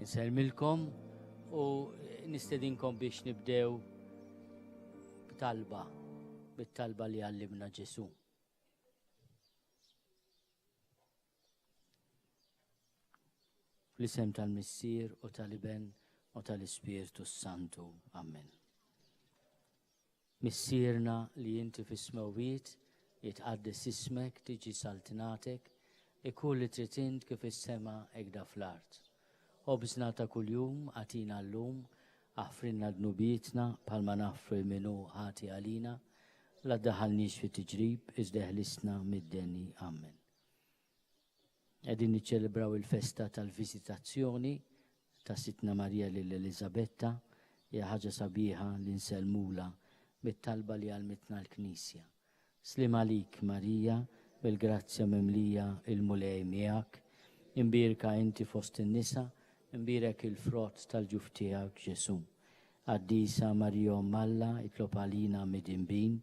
Nselmilkom u nistedinkom biex nibdew bit-talba li għallimna Ġesu. L-isem tal-Missier u tal-Iben u tal-Ispiritu Santu. Amen. Missierna li inti fis-smewwiet jitqaddes ismek, tiġi saltinatek, ikun li trid int kif is-sema hekk fl-art. Obżna ta' kuljum għatina llum, aħfrinna dnubietna bħalma naħfru l-minu ħati għalina, la ddaħħalniex fi tiġrib, iżdeħlisna mid-denni. Amen. Qegħdin niċċelebraw il-festa tal-Viżitazzjoni ta' Sitna Marija lill-Elisabetta, hija ħaġa sabiħa li nselmula mit-talba li għalmitna l-Knisja. Slim għalik Marija, bil-grazzja mimlija il-mulej miegħek, imbirka inti fost in-nisa, imbirek il-frott tal-ġuf tiegħek Ġesu. Qaddisa Marija Malla, itlob għalina mid-inbin,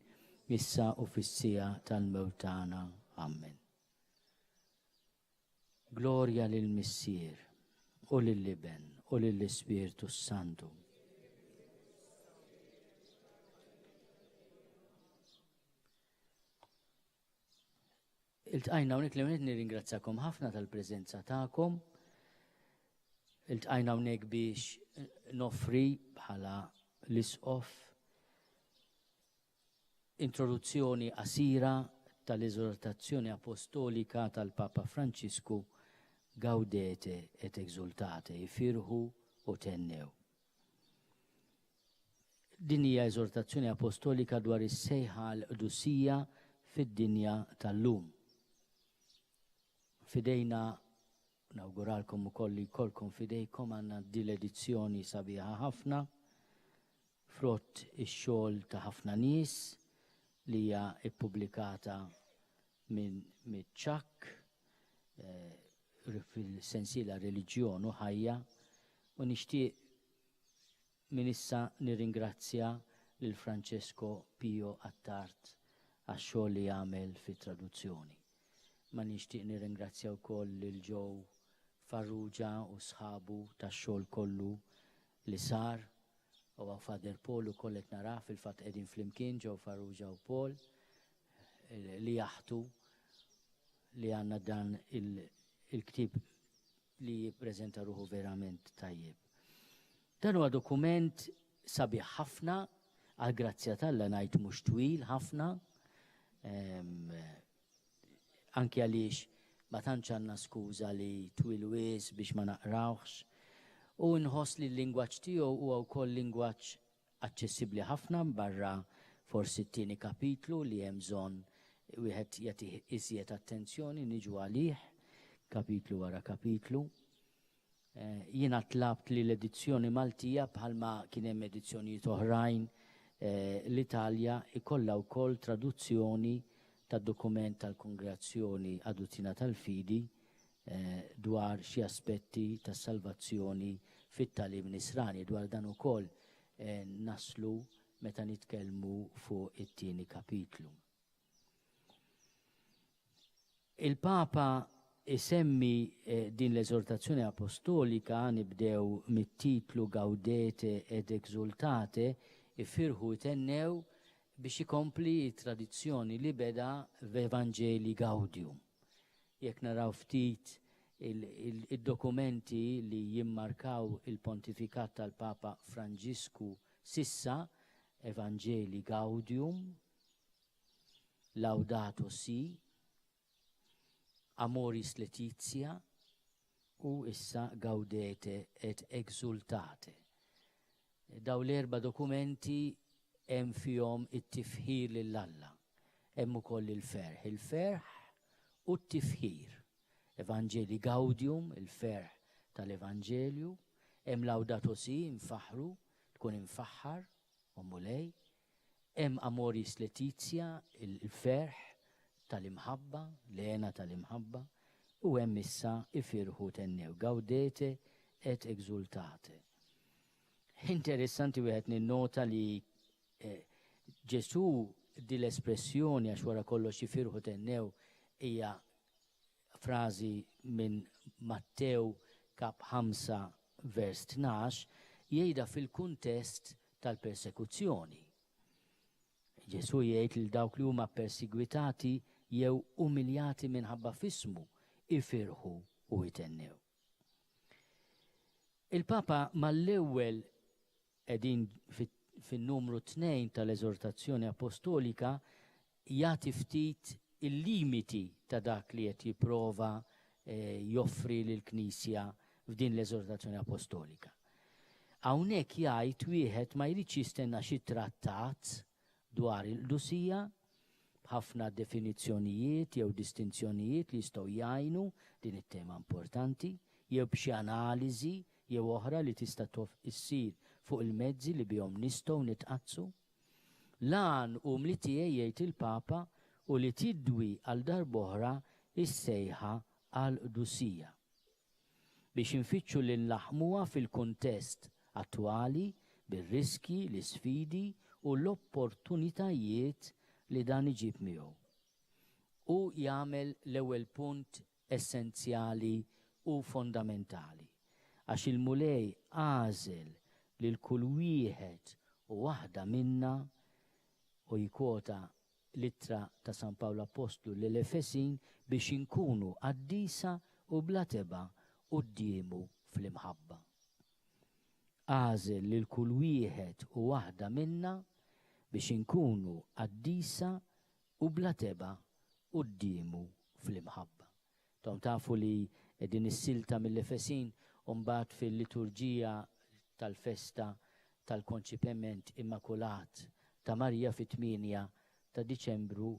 issa u fis-sija tal-mewtana. Amen. Glorja lill-Missier u lill-Iben u lill-Ispiritu Santu. Iltqajna hawnhekk li nirringrazzjakom ħafna tal-preżenza tagħkom. Iltqajna hawnhekk biex noffri bħala l-isqof introduzzjoni qasira tal-Eżortazzjoni Appostolika tal-Papa Franġisku, Gaudete et Exsultate, ifirħu u tennew. Din hija eżortazzjoni apostolika dwar is-Sejħa l-Qdusija fid-dinja tal-lum. Fidejna nawguralkom ukoll li jkollkom fidejkom għandna din l-edizzjoni sabiħa ħafna, frott ix-xogħol ta' ħafna nies li hija ppubblikata minn Ċakk fil-sensiela Reliġjon u Ħajja, u nixtieq minn issa nirringrazzja lil Francesco Pio Attart għax-xogħol li jagħmel fit-traduzzjoni. Ma nixtieq nirringrazzja wkoll lil Joe Farrugia u sħabu tax-xogħol kollu li sar, u Fader Paul ukoll qed narah fil-fatt qegħdin flimkien Joe Farrugia u Paul li jaħtu li għandna dan il-ktieb li jippreżenta ruħu verament tajjeb. Dan huwa dokument sabiħ ħafna, għal grazzja Alla ngħid mhux twil ħafna, anke għaliex ma tantx għandna skuża li twil wis biex ma naqrawx, u nħoss li l-lingwaġġ tiegħu huwa wkoll lingwaġġ aċċessibbli ħafna barra forsi t-tieni kapitlu li hemm bżonn wieħed jagħti iżjed attenzjoni niġu għalih kapitlu wara kapitlu. Jiena tlabt li l-edizzjoni Maltija bħalma kien hemm edizzjonijiet oħrajn l-Italja ikollha wkoll traduzzjoni tad-dokument tal-Kongregazzjoni Aduttina tal-Fidi dwar xi aspetti tas-salvazzjoni fit-tagħlim nisrani, dwar dan ukoll naslu meta nitkellmu fuq it-tieni kapitlu. Il-Papa isemmi din l-eżortazzjoni apostolika, nibdew mit-titlu Gaudete et Exsultate, ifirħu jtennew biex ikompli tradizzjoni li beda v'Evangeli Gaudium. Jekk naraw ftit il-dokumenti li jimmarkaw il-pontifikat tal-Papa Franġisku sissa, Evangeli Gaudium, Laudato Si, Amoris Laetitia u issa Gaudete et Exsultate. Daw l-erba' dokumenti hemm fihom it-tifħir lil Alla. Hemm ukoll il-ferħ u t-tifħir. Evangeli Gaudium, il-ferħ tal-Evanġelju, hemm Laudato Si, infaħru, tkun infaħħar, u mulej, hemm Amoris Laetitia, il-ferħ tal-imħabba, l-għena tal-imħabba, u hemm issa ifirħu tennew Gaudete et Exsultate. Interessanti wieħed ninnota li Ġesu di l-espressjoni għax wara kollox ifirħu tennew hija frażi minn Mattew kap 5 vers 12 jgħidha fil-kuntest tal-persekuzzjoni. Ġesu jgħid lil dawk li huma persegwitati jew umiljati minħabba fismu ifirħu u jtennew. Il-Papa mal-ewwel qegħdin fin-numru 2 tal-Eżortazzjoni Apostolika jagħti ftit il-limiti ta' dak li qed jipprova joffri lill-Knisja f'din l-Eżortazzjoni Apostolika. Hawnhekk jgħid wieħed ma jridx jistenna xi trattat dwar il-Qdusija b'ħafna definizzjonijiet jew distinzjonijiet li jistgħu jgħinu din it-tema importanti, jew b'xi analiżi jew oħra li tista' issir fuq il-mezzi li bihom nistgħu nitqazzu. Lan li tiegħi jgħid il-Papa u li tidwi għal darb'oħra is-Sejħa għall-Qdusija biex infittxu li nlaħmuha fil-kuntest attwali bir-riski, l-isfidi u l-opportunitajiet li dan iġib miegħu. U jagħmel l-ewwel punt essenzjali u fondamentali. Għax il-mulej għażel lil kull wieħed u waħda minna u jikwota littra ta' San Pawlu Apostlu lill-Efesin biex inkunu qaddisa u bla teba qudiemu fl-imħabba. Għażel lil kull wieħed u waħda minna biex inkunu qaddisa u bla teba qudiemu fl-imħabba. Tom tafu li din is-silta mill-Efesin u mbagħad fil-liturġija tal-festa tal-Konċipiment Immakulat ta' Marija fit-8 ta' Diċembru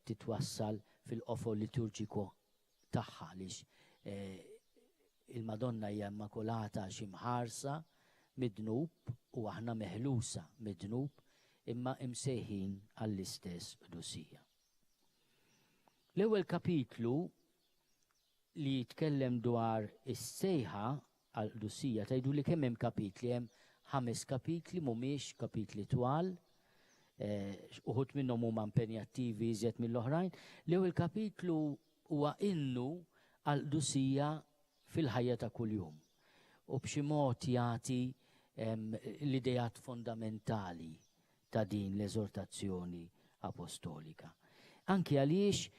titwassal fil-qofol liturġiku tagħha għaliex il-Madonna hija Immakulata xi mħarsa mid-dnub u aħna meħlusa mid-dnub imma imsejħin għall-istess Qdusija. L-ewwel kapitlu li jitkellem dwar is-Sejħa għall-Qdusija tgħidu li kemm hemm kapitli, hemm 5 kapitli mhumiex kapitli twal, uħud minnhom huma impenjattivi iżjed mill-oħrajn. L-ewwel kapitlu huwa innu għall-Qdusija fil-ħajja ta' kuljum u b'xi mod jagħti l-idejat fondamentali ta' din l-eżortazzjoni apostolika. Anki għaliex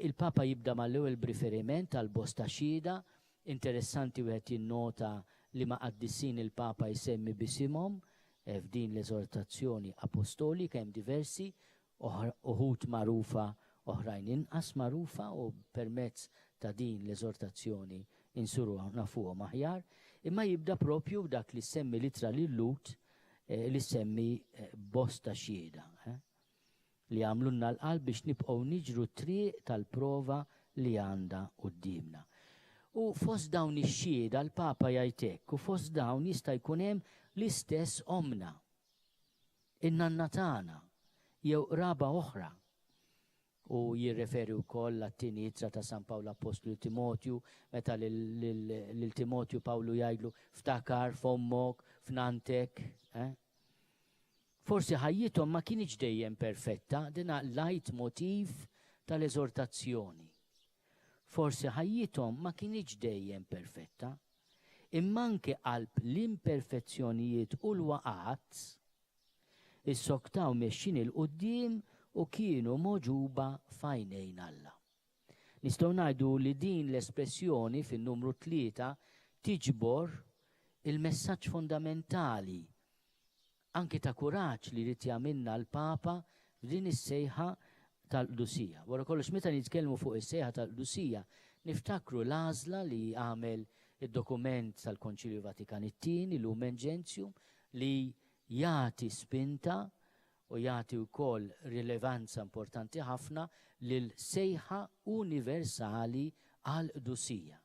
il-Papa jibda mal-ewwel b'riferiment għal bosta xhieda, interessanti wieħed jinnota li ma' qaddisin il-Papa jsemmi bisimhom f'din l-eżortazzjoni apostolika hemm diversi, uħud magħrufa oħrajn inqas magħrufa u permezz ta' din l-eżortazzjoni insuru nafuhom aħjar, imma jibda propju dak li semmi litra lil-Lut li semmi bosta xhieda li għamlunna l-qalb biex nibqgħu niġru triq tal-prova li għandha qudiemna. U fost dawn ix-xhieda l-Papa jgħid hekk, u fost dawn jista' jkun hemm l-istess omna, in-nanna tagħna jew raba oħra. U jirreferi wkoll għat-tieni ittra ta' San Pawlu Apostlu Timotju, meta lil Timotju Pawlu jgħidlu ftakar f'ommok, f'nantek. Forsi ħajjithom ma kienx dejjem perfetta, dina lajt motiv tal-eżortazzjoni. Forsi ħajjithom ma kienx dejjem perfetta, imma anke qalb l-imperfezzjonijiet u l-waqat issoktaw mexxin il-qudiem u kienu moġuba f'għajnejn Alla. Nistgħu ngħidu li din l-espressjoni fin-numru 3 tiġbor il-messaġġ fondamentali anke ta' kuraġġ li rid jagħmilna l-Papa f'din is-Sejħa tal-Qdusija. Wara kollox meta nitkellmu fuq is-Sejħa tal-Qdusija niftakru l-għażla li għamel id-dokument tal-Konċilju Vatikan it-Tieni llum li jagħti spinta u jagħti wkoll rilevanza importanti ħafna lil sejħa universali għall-Qdusija.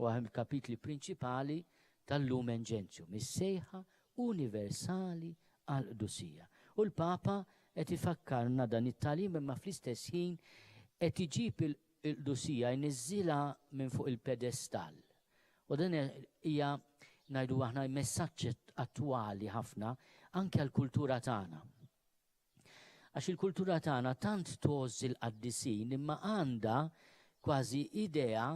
U għahem il-kapitli prinċipali tal-llum is-sejħa universali għall-Qdusija. U l-Papa qed ifakkarna dan it-tagħlim imma fl-istess ħin qed iġib il-Qdusija jniżżilha minn fuq il-pedestal. U dan hija ngħidu aħna messaġġ attwali ħafna anke għall-kultura tagħna. Għax il-kultura tagħna tant tożżi l-qaddisin imma għandha kważi idea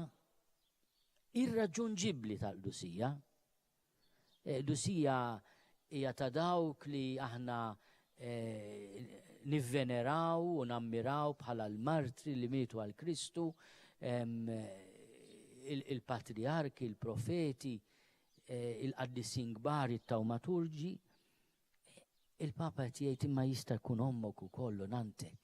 irraġunġibbli tal-Qdusija. Qdusija hija ta' dawk li aħna nivveneraw u nammiraw bħala l-martri li mietu għal Kristu, il-patriarki, il-profeti, il-qaddisin kbar, it-tawmaturġi. Il-Papa qed jgħid imma jista' jkun ommok ukoll u nantek.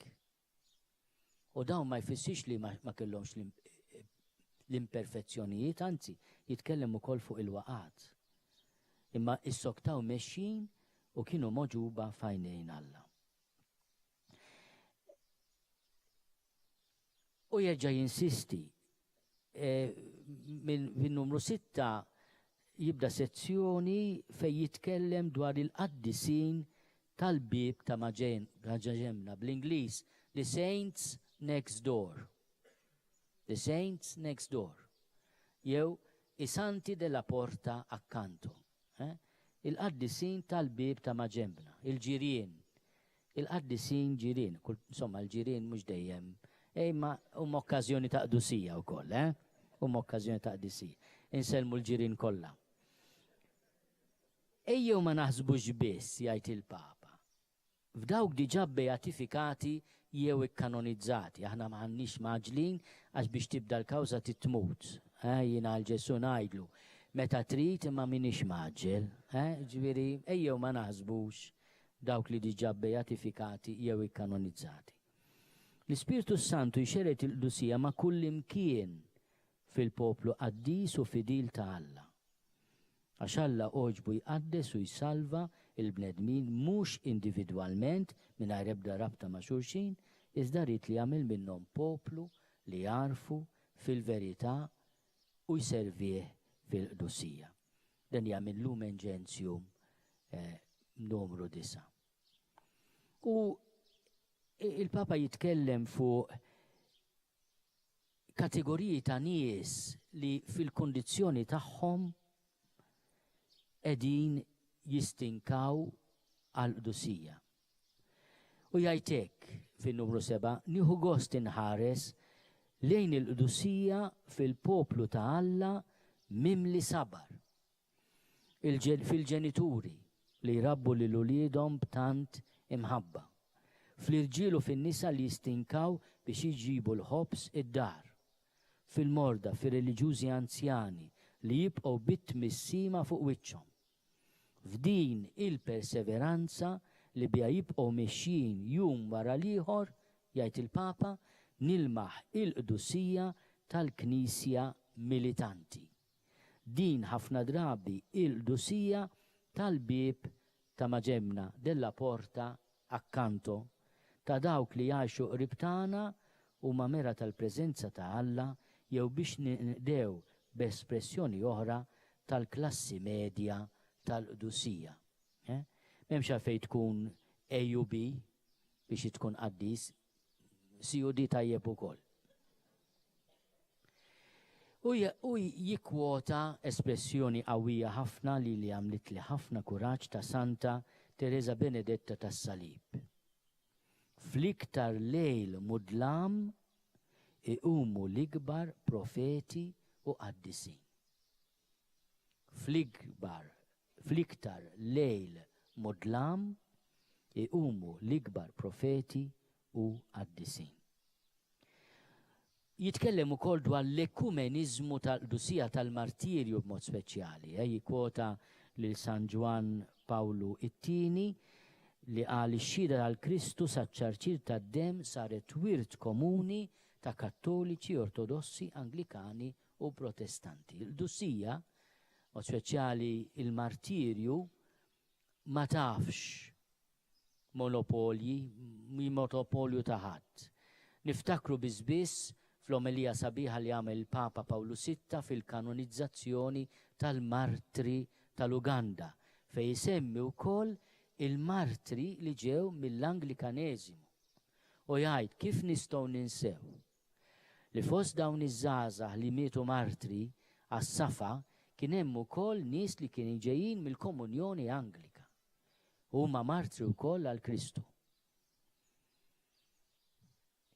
U dawn ma jfissirx li ma kellhomx l-imperfezzjonijiet, anzi jitkellem ukoll fuq il-waqat. Imma issoktaw mexxin u kienu moġuba f'għajnejn Alla. U jerġa' jinsisti minn numru 6 jibda sezzjoni fejn jitkellem dwar il-qaddisin tal-bib ta' maġemna bl-Ingliż the saints next door. The saints next door. Jew i-santi della porta accanto. Il-qaddisin tal-bib ta' maġemna, il-ġirien. Il-qaddisin ġirien, insomma l-ġirien mhux dejjem. Ma okkażjoni ta' qdusija wkoll, okkażjoni ta' qdusija. Inselmu l-ġirien kollha. Ejjew ma naħsbux biss, jgħid il-Papa. F'dawk diġà beatifikati jew ikkanonizzati, aħna m'għandniex maġlin għax biex tibda l-kawża titmut. Jiena l-Ġesu ngħidlu, meta trid imma minix maġġel, ġifieri ejjew ma naħsbux dawk li diġà beatifikati jew ikkanonizzati. L-Ispiritu Santu jxeret il-qdusija ma' kull imkien fil-poplu qaddis u fidil ta' Alla. Għax Alla oġbu jqaddes u jsalva il-bnedmin mhux individwalment mingħajr ebda rabta ma' xulxin, iżda rrid li jagħmel minnhom poplu li jarfu fil-verità u jservih fil-qdusija. Dan jagħmel Lumen Gentium numru 9. U il-Papa jitkellem fuq kategoriji ta' nies li fil-kondizzjoni tagħhom qegħdin jistinkaw għall-qdusija. U jgħidlek fin-numru 7 nieħu gost inħares lejn il-qdusija fil-poplu ta' Alla mimli sabar. Fil-ġenituri li jrabbu lil uliedhom b'tant imħabba. Fl-irġiel u fin-nisa li jistinkaw biex jiġibu l-ħobs id-dar. Fil-morda, fir-reliġjużi anzjani li jibqgħu bit-tmissima fuq wiċċhom. F'din il-perseveranza li bija jibqgħu mexxin jum wara l-ieħor, jgħid il-Papa, nilmaħ il-qdusija tal-Knisja militanti. Din ħafna drabi il-qdusija tal-bib ta' maġemna della porta accanto ta' dawk li jgħixu qrib tagħna huma mera tal-preżenza ta' Alla jew biex niqdew b'espressjoni oħra tal-klassi medja tal-qdusija. M'hemmx għalfejn tkun AUB biex tkun qaddis, CUD tajjeb ukoll. U jikkwota espressjoni qawwija ħafna li għamlet li ħafna kuraġġ ta' Santa Teresa Benedetta tas-Salib. Fl-iktar lejl mudlam iqumu l-ikbar profeti u qaddisin. Fl-iktar lejl mudlam iqumu l-ikbar profeti u qaddisin. Jitkellem ukoll dwar l-ekumenizmu tal-qdusija tal-martirju b'mod speċjali. Jikkwota lil San Ġwan Pawlu it-Tieni li qal ix-xhieda tal-Kristu saċ-ċarċir tad-dem saret wirt komuni ta' Kattoliċi, Ortodossi, Anglikani u Protestanti. Il-qdusija, mod speċjali il-martirju, ma tafx monopolju ta' ħadd. Niftakru biss fl-omelija sabiħa li għamel il-Papa Pawlu VI fil-kanonizzazzjoni tal-martri tal-Uganda, fej jisemmi wkoll il-martri li ġew mill-Anglikaneżimu. U jgħid kif nistgħu ninsew li fost dawn iż-żgħażagħ li mietu martri għas-Safa kien hemm ukoll nies li kienu ġejjin mill-Komunjoni Anglika. Huma martri wkoll għal Kristu.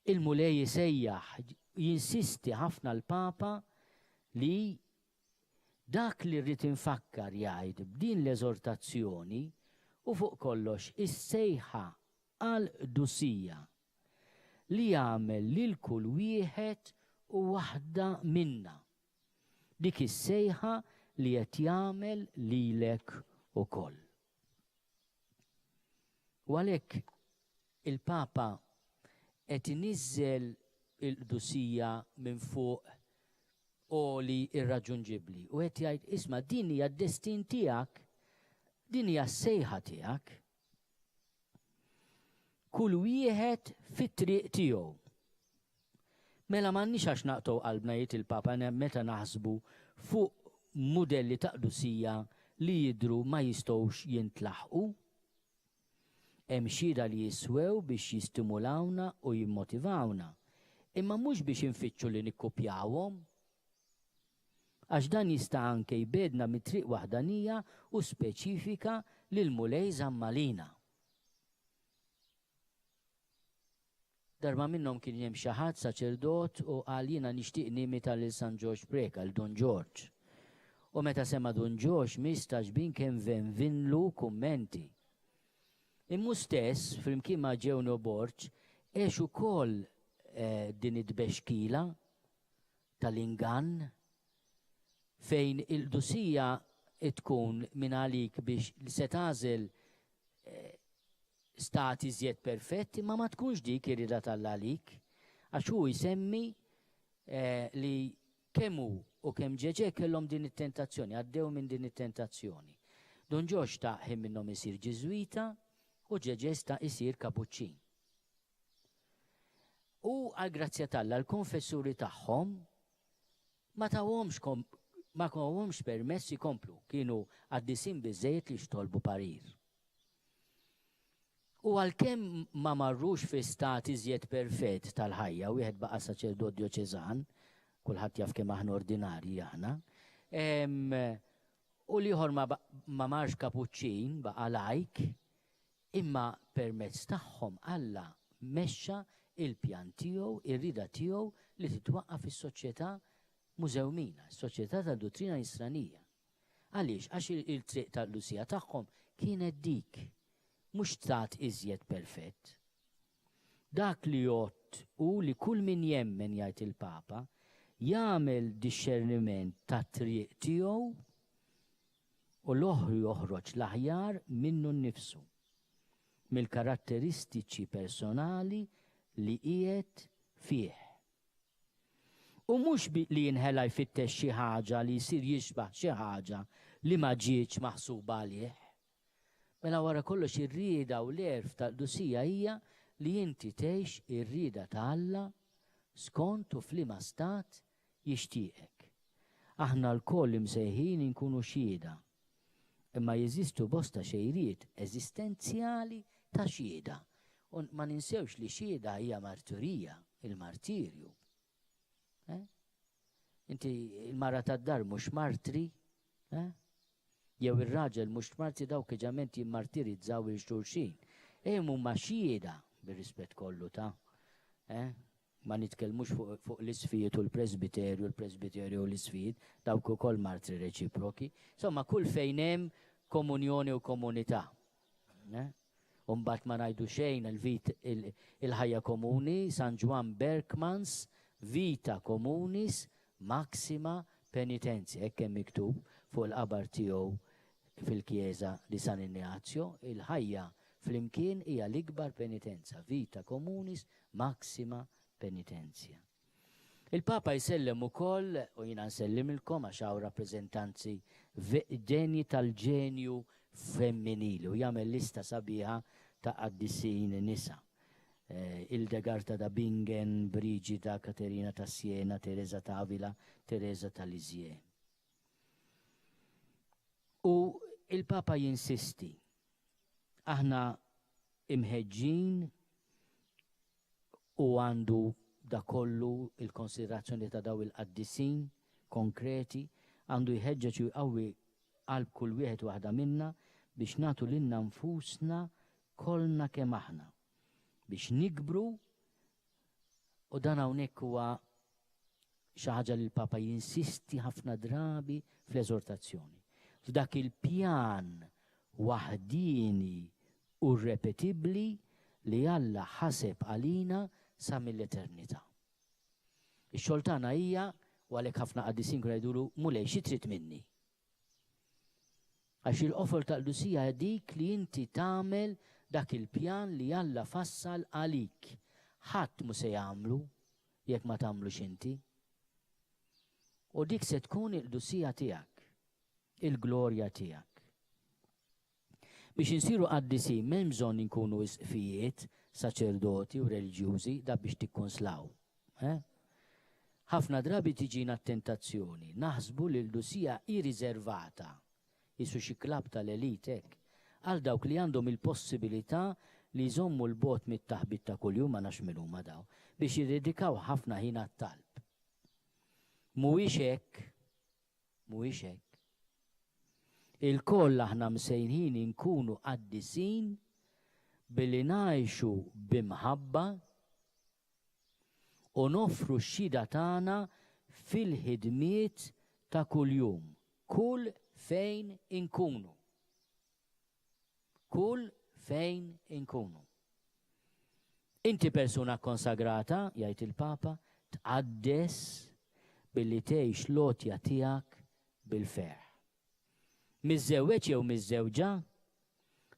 Il-mulej jisejjaħ jinsisti ħafna l-Papa li Dak li rrid infakkar jgħid b'din l-eżortazzjoni u fuq kollox is-Sejħa għall-Qdusija li jagħmel lil kull wieħed u waħda minna. Dik is-sejħa li qed jagħmel lilek ukoll. U għalhekk il-Papa qed iniżżel il-Qdusija minn fuq oli irraġunġibbli u qed jgħid isma' din hija d-destin tiegħek, din hija s-sejħa tiegħek. Kull wieħed fit-triq tiegħu. Mela m'għandniex għax naqtgħu qalbna jgħid il-Papa meta naħsbu fuq mudelli ta' Qdusija li jidhru ma jistgħux jintlaħqu. Hemm xhieda li jiswew biex jistimulawna u jimmotivawna, imma mhux biex infittxu li nikkupjawhom. Għax dan jista' anke jbedna mit-triq waħdanija u speċifika lil mulej żammalina. Darba minnhom kien hemm xi ħadd saċerdot u qal jiena nixtieq nimita lil San George Preka, l Don George. U meta sema Don George mistax bin kemm venvinlu kummenti. Immu stess, flimkien ma' ġewnu Borġ, għex ukoll din id-bexkila tal-ingann fejn il-Qdusija tkun minn għalik biex se tagħżel stati iżjed perfetti, ma tkunx dik irrida tal-għalik, għax hu jsemmi li kemm hu u kemm ġeġe kellhom din it-tentazzjoni, għaddew minn din it-tentazzjoni. Don George taħħim minnhom isir Ġiżwita u ġeġesta isir Kapuċċin. U għal-grazzja talla l-konfessuri tagħhom ma tawhomx permess ikomplu, kienu għaddisin biżejjed li xtolbu parir. U għalkemm ma marrux fi stat iżjed perfett tal-ħajja, wieħed baqa' saċerdot dioċeżan, kulħadd jaf kemm aħna ordinarji aħna, u liħor ma marx Kapuċċin baqa' lajk, imma permezz tagħhom Alla mexxa il-pjan tiegħu, ir-rida tiegħu li titwaqqaf fis-soċjetà mużewmina, s-soċjetà tad-dottrina Nisranija. Għaliex? Għax il-triq tal-Qdusija tagħhom kienet dik, mhux stat iżjed perfett. Dak li jgħod u li kull min jemmen jgħid il-Papa jagħmel disċerniment tat-triq tiegħu u l-oħru joħroġ l-aħjar minnu nnifsu, mill-karatteristiċi personali li qiegħed fih. U mhux li jinħela jfittex xi ħaġa li jsir jixbaħ xi ħaġa li ma ġietx maħsuba għalih. Mela wara kollox ir-rieda u l-erf tal-Qdusija hija li inti tgħix ir-rieda ta' Alla skont u f'liema stat jixtieqek. Aħna lkoll imsejħin inkunu xhieda, imma jeżistu bosta xejriet eżistenzjali ta' xhieda. U ma ninsewx li xhieda hija marturija, il-martirju. Inti il-mara tad-dar mhux martri, jew ir-raġel mhux martri dawk ġament jimmartirizzaw il-xulxin. Huma xhieda bir-rispett kollu ta' ma nitkellmux fuq l-isfijiet u l-presbiterju u l-isfijiet, dawk ukoll martri reċiproki. Insomma, kull fejn hemm komunjoni u komunità. U mbagħad ma ngħidu xejn il-ħajja komuni, San Juan Berkmans, Vita Communis Maxima Penitenzja, hekk hemm miktub fuq il-qabar tiegħu fil-Kjieża di San Ignazio, il-ħajja flimkien hija l-ikbar penitenza, Vita Communis Maxima Penitenzja. Il-Papa jsellem ukoll, u jiena nsellimilkom għax hawn rappreżentanzi ġenji tal-ġenju femminili u jagħmel lista sabiħa ta' qaddisin nisa. Ildegarta da Bingen, Brigida, Katerina ta' Siena, Teresa ta' Avila, Teresa ta' Lisieux. U il-Papa jinsisti, aħna imħeġġin u għandu da kollu il-konsiderazzjoni ta' daw il-qaddisin konkreti, għandu jħeġġeġ u jqawwi qalb kull wieħed waħda minna biex nagħtu lilna nfusna kollna kemm aħna, biex nikbru u dan hawnhekk huwa xi ħaġa li l-Papa jinsisti ħafna drabi fl-Eżortazzjoni. F'dak il-pjan waħdini u repetibbli li Alla ħaseb għalina sa mill-eternità. Ix-xogħol tagħna hija u għalhekk ħafna qaddisin kienu jgħidulu mulej xi trid minni. Għax il-qofol tal-Qdusija dik li inti tagħmel dak il-pjan li Alla fassal għalik. Ħadd mu se jagħmlu jekk ma tagħmlux inti. U dik se tkun il-Qdusija tiegħek, il-glorja tiegħek. Biex insiru qaddisin m'hemm bżonn inkunu isqfijiet, saċerdoti u reliġjużi da biex tikkonslaw. Ħafna drabi tiġina t-tentazzjoni, naħsbu li l-Qdusija irriservata, jisu xi klab tal-elitek, għal dawk li għandhom il-possibilità li jżommu l-bot mit-taħbit ta' kuljum ma nafx min huma daw, biex jiddedikaw ħafna ħin għat-talb. Mhuwiex hekk, mhuwiex hekk. Il-koll aħna msejħin inkunu qaddisin billi ngħixu bimħabba u nofru x-xhieda tagħna fil-ħidmiet ta' kuljum, kull fejn inkunu. Kull fejn inkunu. Inti persuna konsagrata, jgħid il-Papa, tqaddes billi tgħix lotja tiegħek bil-ferħ. Miż-żewweġ jew miż-żewġa,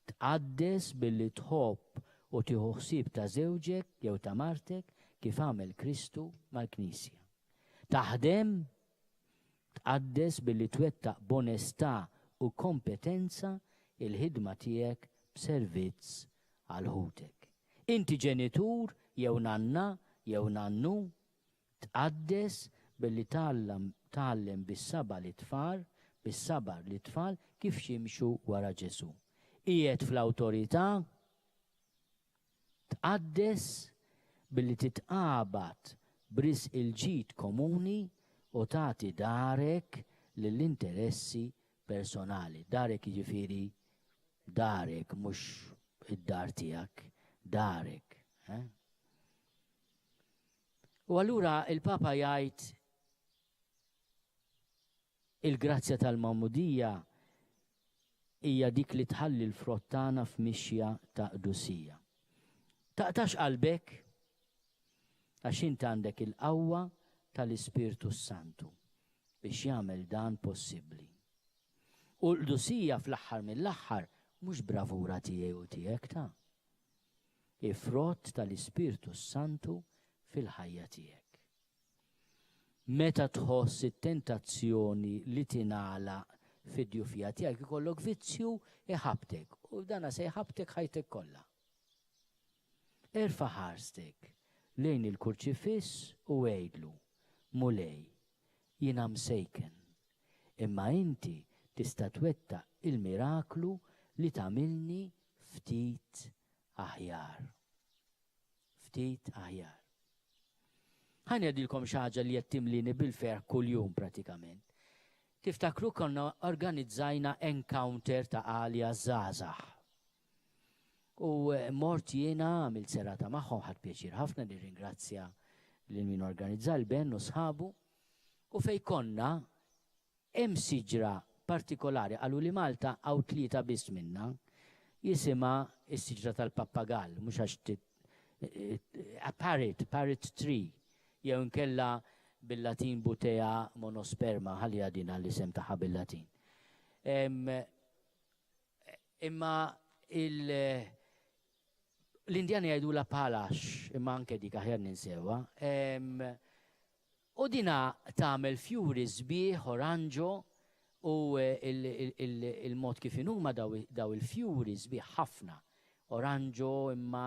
tqaddes billi tħobb u tieħu ħsieb ta' żewġek jew ta' martek kif għamel Kristu mal-Knisja. Taħdem, tqaddes billi twettaq b'onestà u kompetenza il-ħidma tiegħek b'servizz għal ħutek. Inti ġenitur jew nanna jew nannu, tqaddes billi tgħallem bis-saba' bis-sabar li tfal kif ximxu wara Ġesu. Qiegħed fl-awtorità, tqaddes billi titqabad b'risq il-ġid komuni u tagħti darek lill-interessi personali. Darek jiġifieri darek mhux id-dar tiegħek, darek. U allura il-Papa jgħid il-grazzja tal-Magħmudija hija dik li tħalli l-frott tagħna f'mixja ta' Qdusija. Taqtax qalbek għax int għandek il-qawwa tal-Ispirtu Santu biex jagħmel dan possibbli. U l-Qdusija fl-aħħar mill-aħħar mhux bravura tiegħi u tiegħek ta' frott tal-Ispirtu Santu fil-ħajja tiegħek. Meta tħoss it-tentazzjoni li tingħalaq fid-djufija tiegħek ikollok vizzju iħabtek u dana se jħabtek ħajtek kollha. Erfa' ħarstek lejn il-kurċifiss u għejdlu, mulej, jiena msejken, imma inti tista' twettaq il-miraklu li tagħmilni ftit aħjar. Ftit aħjar. Ħani għadilkom xaħġa li jattimlini bil-ferħ kull-jum pratikament. Tiftakru konna organizzajna encounter ta' għalja zazax. U mort jiena għamil serata maħħom ħad pieċir ħafna li ringrazzja li min organizza l-ben u sħabu. U fej konna hemm siġra partikolari għallu li Malta għaw 3 biss minna jisima is-siġra tal-Pappagall, mhux għax parrot tree. Jew nkella bil-Latin butea monosperma, ħalli għadina l-isem taħħa bil-Latin. Imma l-Indjani jgħidu la palax, imma anke dik aħjar ninsewa. U dina tagħmel fjuri sbieħ oranġo u il-mod kif huma daw il-fjuri sbieħ ħafna. Oranġo imma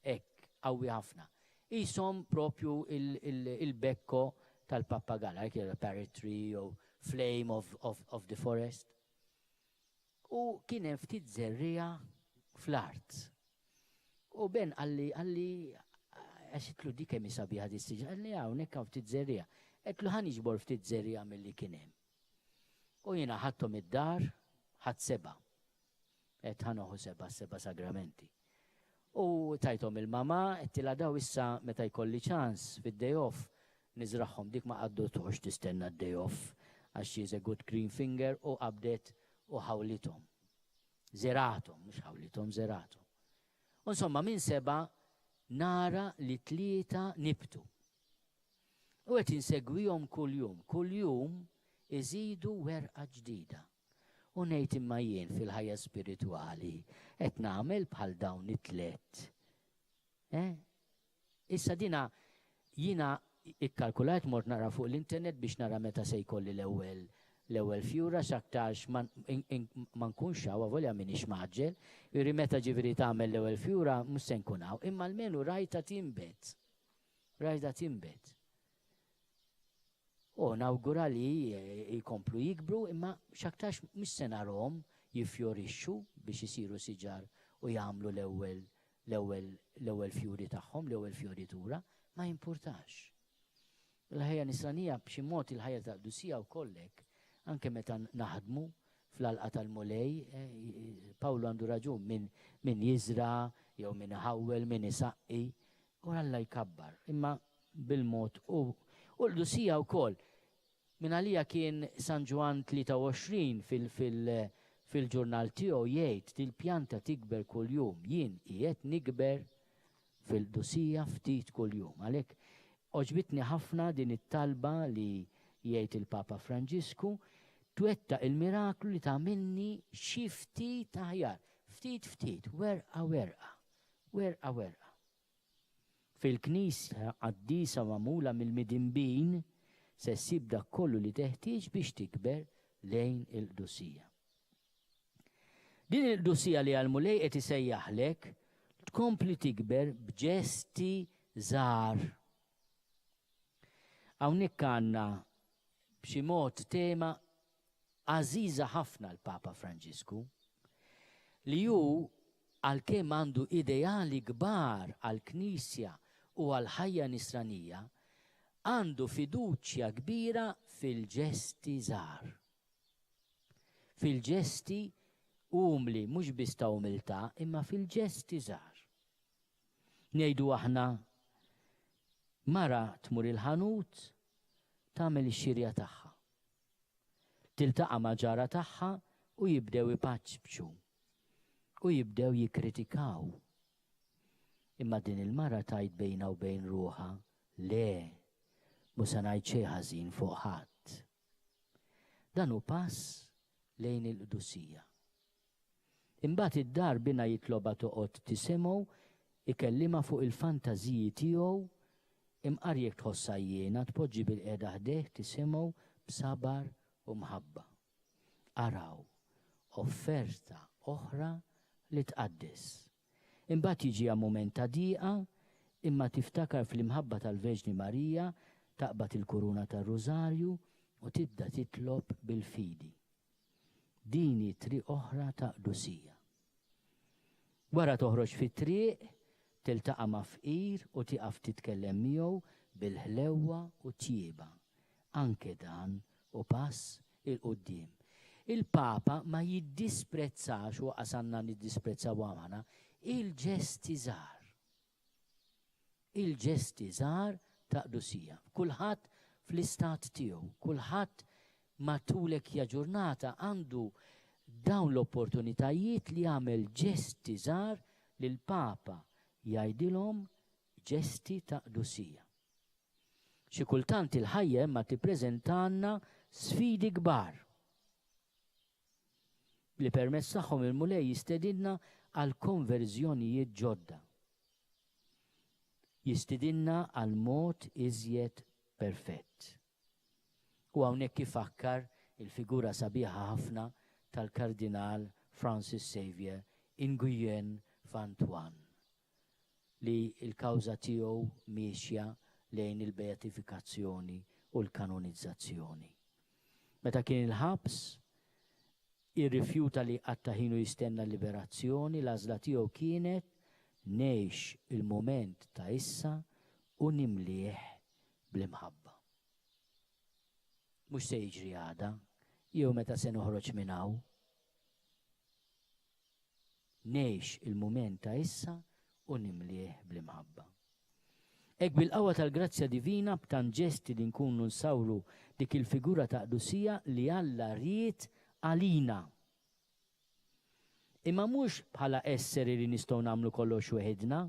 hekk qawwi ħafna. Isom propju il-bekko tal-Pappagall, għal parrot tree u flame of the forest. U kien hemm ftit żerrija fl-art. U ben għalli għaxitlu dik hemm isabiħa dis-siġra, għalli hawnhekk hawn ftit żerrija. Qedlu ħan iġbor ftit żerrija milli kien hemm. U jiena ħadthom id-dar, ħadd 7. Qed ħanoħu 7 sagramenti. U tajtom il-mama, tila daw issa meta jkolli ċans fid-day off nizraħħom dik ma għaddu toħx tistenna d-day off għax she's a good green finger u qabdet u ħawlitom. Zeratom, mux ħawlitom, zeratom. Insomma, minn 7 nara li 3 nibtu. U għet insegwijom kull jum iżidu werqa ġdida. U ngħid imma jien fil-ħajja spirituali qed nagħmel bħal dawn it-tlet. Issa dina jiena ikkalkulajt mort nara fuq l-internet biex nara meta se jkolli l-ewwel fjura x'aktarx ma nkunx hawn volja minix maġġel, juri meta ġifieri tagħmel l-ewwel fjura mhux se nkun hawn, imma almenu rajta timbet. Rajta timbet. U nawgura li jkomplu jikbru imma x'aktarx mhux se narhom jiffjorixxu biex isiru siġar u jagħmlu l-ewwel fjuri tagħhom, l-ewwel fjoritura, ma jimpurtax. Il-ħajja nisranija b'xi mod il-ħajja tal-Qdusija wkoll hekk, anke meta naħdmu fl-alqa tal-mulej, Pawlu għandu raġun min jiżra jew min iħawwel, min isaqqi, u Alla jkabbar, imma bil-mod u l-Qdusija wkoll. Min għalija kien San Ġwan 23 fil-ġurnal tiegħu jgħid il-pjanta tikber kuljum, jien qiegħed nikber fil-Qdusija ftit kuljum. Għalhekk oġbitni ħafna din it-talba li jgħid il-Papa Franġisku twetta il-miraklu li tagħmilni xi ftit aħjar, ftit, werqa. Fil-Knisja qaddisa magħmula mill-midinbin se ssib dak kollu li teħtieġ biex tikber lejn il-Qdusija. Din il-Qdusija li għall-mulej qed isejjaħlek tkompli tikber b'ġesti żgħar. Hawnhekk għandna b'xi mod tema għażiża ħafna l-Papa Franġisku li hu għalkemm għandu ideali kbar għall-Knisja u għall-ħajja nisranija, għandu fiduċja kbira fil-ġesti żgħar. Fil-ġesti umli, mhux biss ta' umiltà, imma fil-ġesti żgħar. Ngħidu aħna mara tmur il-ħanut tagħmel ix-xirja tagħha. Tiltaqa' ma' ġara tagħha u jibdew ipaċċbċu u jibdew jikkritikaw. Imma din il-mara tajt bejna u bejn ruħha, le, mhux se ngħid xejn ħażin fuq ħadd. Dan hu pass lejn il-Qdusija. Imbagħad id-dar bina jitloba toqgħod tisimgħu ikellima fuq il-fantażiji tiegħu imqarjek tħossha jiena tpoġġi bil-qiegħda ħdejh tisimgħu b'sabar u mħabba. Araw offerta oħra li tqaddis. Imbagħad jiġi mument ta' dieqa imma tiftakar fl-imħabba tal-Verġni Marija taqbad il-kuruna tar-Rużarju u tibda titlob bil-fidi. Dini triq oħra ta' Qdusija. Wara toħroġ fit-triq tiltaqa' ma' fqir u tieqaf titkellem miegħu bil-ħlewwa u tjieba. Anke dan u pass il-qudiem. Il-Papa ma jiddisprezzax u qasanna niddisprezzaw għamana il-ġesti żgħar. Il-ġesti żgħar ta' Qdusija. Kulħadd fl-istat tiegħu, kulħadd matulek ja ġurnata għandu dawn l-opportunitajiet li jagħmel ġesti żgħar li l-Papa jgħidilhom ġesti ta' Qdusija. Xi kultant il-ħajja ma tippreżentanna sfidi kbar li permezz tagħhom il-mulej jistedinna għal konverżjonijiet ġodda. Jistedinna għal mod iżjed perfett. U hawnhekk ifakkar il-figura sabiħa ħafna tal-Kardinal Francis Xavier Nguyen f'Antoine li l-kawża tiegħu miexja lejn il-beatifikazzjoni u l-kanonizzazzjoni. Meta kien il-ħabs, irrifjuta li qattaħinu jistenna liberazzjoni, l-għażla tiegħu kienet ngħix il-mument ta' issa u nimlih bl-imħabba. Mhux se jiġri għada, jew meta se noħroġ minn hawn. Ngħix il-mument ta' issa u nimlih bl-imħabba. Hekk bil-qawwa tal-grazzja divina b'tan ġesti li nkunu nsawru dik il-figura ta' Qdusija li Alla ried għalina. Imma mhux bħala esseri li nistgħu nagħmlu kollox weħedna,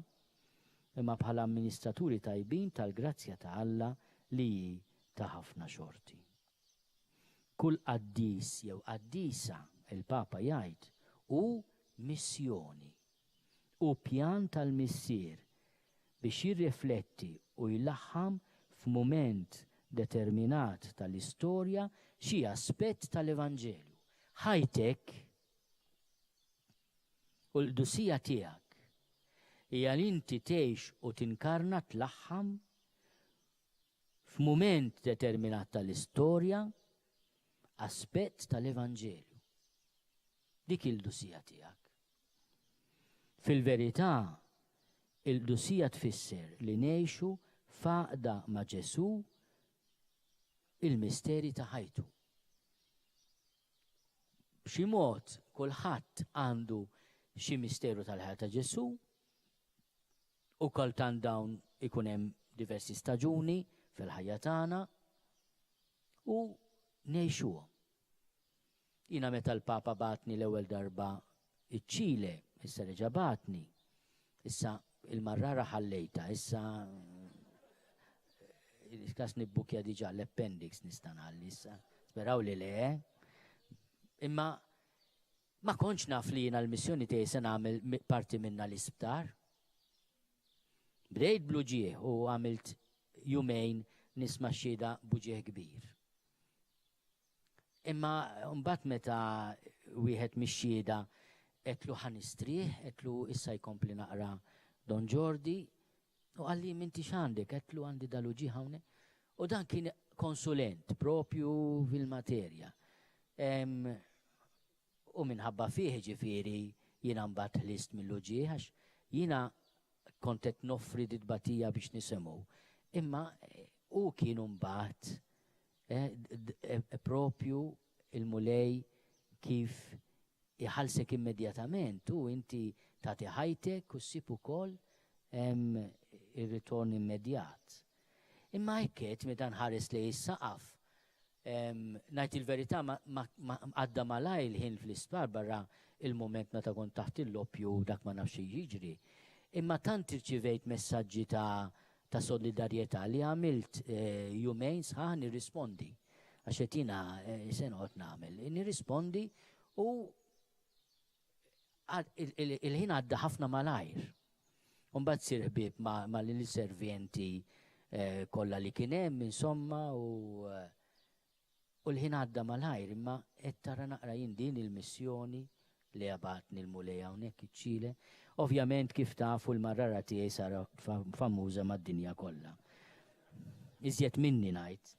imma bħala amministraturi tajbin tal-grazzja ta' Alla li ta' ħafna xorti. Kull qaddis jew qaddisa il-Papa jgħid hu missjoni u pjan tal-missier biex jirrifletti u jilaħħam f'mument determinat tal-istorja xi aspett tal-Evanġelju. Ħajtek u l-Qdusija tiegħek hija li inti tgħix u tinkarna tlaħħam f'mument determinat tal-istorja aspett tal-Evanġelju. Dik il-Qdusija tiegħek. Fil-verità, il-Qdusija tfisser li ngħixu faqda ma' Ġesu il-misteri ta' ħajtu. B'xi mod kulħadd għandu xi misteru tal-ħajja ta' Ġesu u kultant dawn ikun hemm diversi staġuni fil-ħajja tagħna u ngħixuhom. Jiena meta l-Papa batni l-ewwel darba iċ-Ċile, issa reġa' batni. Issa il-marrara ħallejta, issa kas nibbukja diġà l-appendix nista' nagħmel issa. Speraw li le. Imma ma kontx naf li jiena l-missjoni tiegħi se nagħmel parti minnha l-isptar. Bdejt bluġieħ u għamilt jumejn nisma' xhieda buġieħ kbir. Imma mbagħad meta wieħed mix-xhieda qedlu ħanistrieħ, qedlu issa jkompli naqra Don Jordi, u għalli minti x'għandek, qedlu għandi daluġi hawnhekk. U dan kien konsulent propju fil-materja. U minħabba fih ġifieri jiena mbagħad ħlist mill-luġieħ għax jiena kont qed noffri ditbatija biex nisimgħu. Imma u kienu mbagħad propju il-mulej kif iħallsek immedjatament u inti tagħti ħajtek u ssib ukoll ir-ritorn immedjat. Imma hekk meta nħares li jissaqaf ngħid il-verità ma għadda malaj il-ħin fl-isptar barra il-moment meta kont taħt il-loppju dak ma nafx jiġri. Imma tant irċivejt messaġġi ta' solidarjetà li għamilt jumejn sħaħ nirrispondi. Għax qed jiena se noqgħod nagħmel. Nirrispondi u il-ħin għadda ħafna malajr. Mbagħad sir ħbieb ma' l-servjenti kollha li kien hemm insomma u l-ħin għadda malajr, imma qed tara naqra jien din il-missjoni li għabatni l-mulej hawnhekk iċ-Ċile. Ovvjament kif tafu l-marrara tiegħi sara famuża mad-dinja kollha. Iżjed minni ngħid.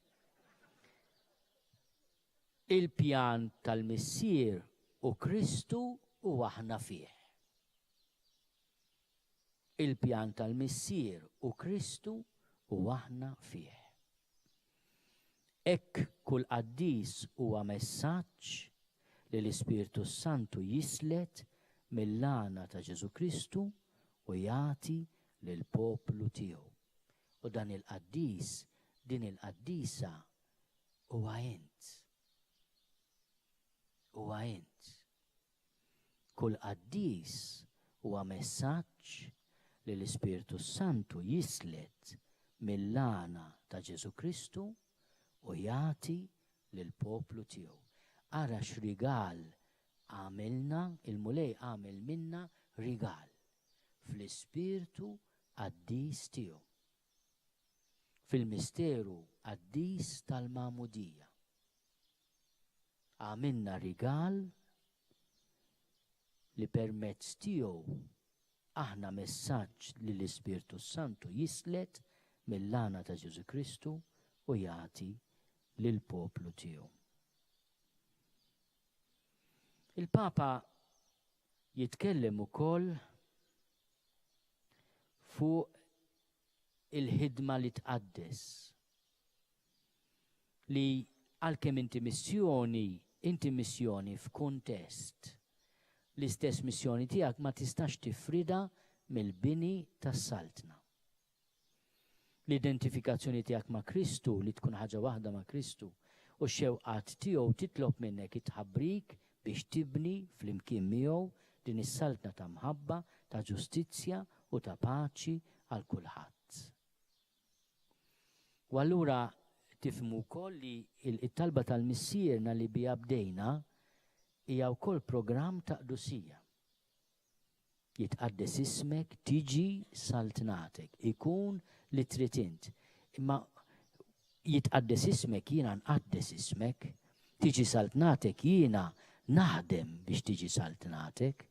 Il-pjan tal-missier u Kristu u aħna fih. Il-pjan tal-missier u Kristu u aħna fih. Hekk kull qaddis huwa messaġġ li l-Ispiritu Santu jislet mill-għana ta' Ġesu Kristu u jagħti lill-poplu tiegħu. U dan il-qaddis, din il-qaddisa huwa int. Huwa int. Kull qaddis huwa messaġġ li l-Ispiritu Santu jislet mill-għana ta' Ġesu Kristu u jagħti lill-poplu tiegħu. Ara x'rigal għamilna, il-mulej għamil minna rigal fl-ispirtu qaddis tiegħu. Fil-misteru qaddis tal-Magħmudija. Għamilna rigal li permezz tiegħu aħna messaġġ li l-Ispirtu Santu jislet mill-għana ta' Ġesu Kristu u jagħti lill-poplu tiegħu. Il-Papa jitkellem ukoll fuq il-ħidma li tqaddes. Li għalkemm inti missjoni f'kuntest l-istess missjoni tiegħek ma tistax tifrida mill-bini tas-saltna. l-identifikazzjoni tiegħek ma' Kristu li tkun ħaġa waħda ma' Kristu u x-xewqat tiegħu titlob minnek itħabbrik biex tibni flimkien miegħu din is-saltna ta' mħabba, ta' ġustizzja u ta' paċi għal kulħadd. U allura tifhmu wkoll li it-talba tal-missierna li biha bdejna hija wkoll programm ta' qdusija. Jitqaddes ismek, tiġi saltnatek, ikun li trid int. Imma jitqaddes ismek, jiena nqaddes ismek, tiġi saltnatek, jiena naħdem biex tiġi saltnatek.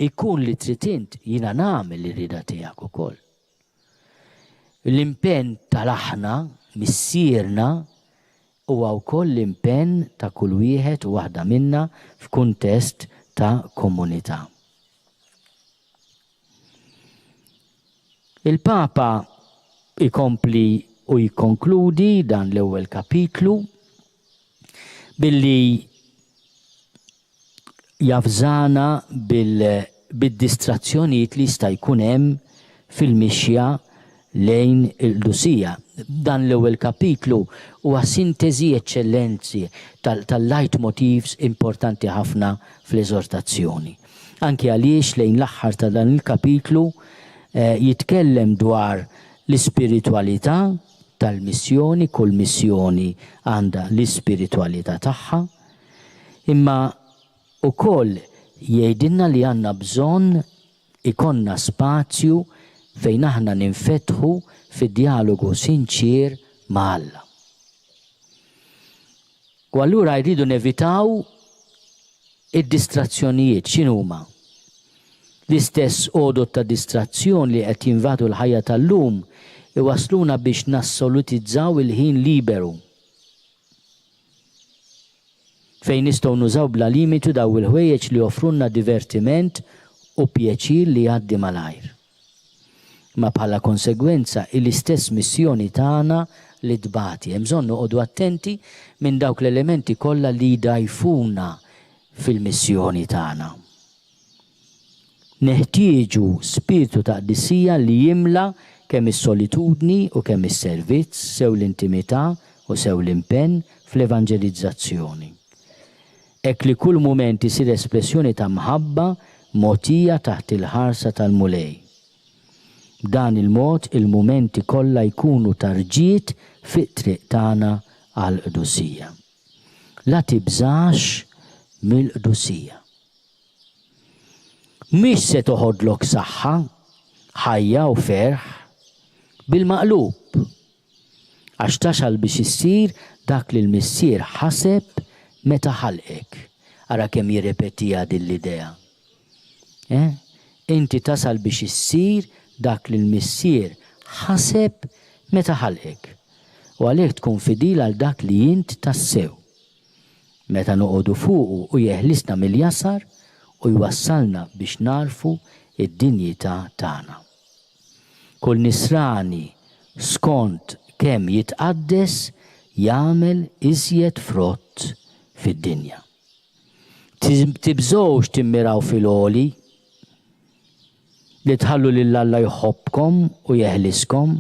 Ikun li trid int, jiena nagħmel ir-rida tiegħek ukoll. L-impenn tal-aħna, missierna, huwa wkoll l-impenn ta' kull wieħed u waħda minna f'kuntest ta' komunità. Il-Papa ikompli u jikkonkludi dan l-ewwel kapitlu billi jafżana bil-distrazzjonijiet li jista' jkun hemm fil-mixja lejn il-Qdusija. Dan l-ewwel kapitlu huwa sintesi eċċellenzi tal-leitmotifs importanti ħafna fl-Eżortazzjoni. Anke għaliex lejn l-aħħar ta' dan il-kapitlu jitkellem dwar l-ispiritualità tal-missjoni, kull missjoni għandha l-ispiritualità tagħha, imma ukoll jgħidilna li għandna bżonn ikonna spazju fejn aħna ninfetħu fid-dialogu sinċir ma' Alla. U allura jridu nevitaw id-distrazzjonijiet x'inhuma. L-istess għodot ta' distrazzjoni li qed jinvadu l-ħajja tal-lum iwasluna biex nassolutizzaw il-ħin liberu. Fejn nistgħu nużaw bla limitu daw il-ħwejjeġ li offrunna divertiment u pjaċir li jgħaddi malajr. Ma bħala konsegwenza l-istess missjoni tagħna li tbati. Hemm bżonn noqogħdu attenti minn dawk l-elementi kollha li jdajfuna fil-missjoni tagħna. Neħtieġu spiritu ta' qdisija li jimla kemm is-solitudni u kemm is-servizz, sew l-intimità u sew l-impenn fl-evanġelizzazzjoni. Hekk li kull mument isir espressjoni ta' mħabba mogħtija taħt il-ħarsa tal-mulej. B'dan il-mod il-mumenti kollha jkunu tarġiet fit-triq tagħna għall-Qdusija. La tibżax mill-Qdusija. Mhix se toħodlok saħħa, ħajja u ferħ bil-maqlub. Għax taxal biex issir dak li l-missier ħaseb meta ħalqek. Ara kemm jirrepetija din l-idea. Inti tasal biex issir dak li l-missier ħaseb meta ħalqek. U għalhekk tkun fidil għal dak li int tassew. Meta noqogħdu fuqu u jeħlisna mill-jasar u jwassalna biex narfu id-dinjità tagħna. Kull nisrani skont kemm jitqaddes jagħmel iżjed frott fid-dinja. Tibżgħux timmiraw fil-għoli li tħallu lil Alla jħobbkom u jeħliskom.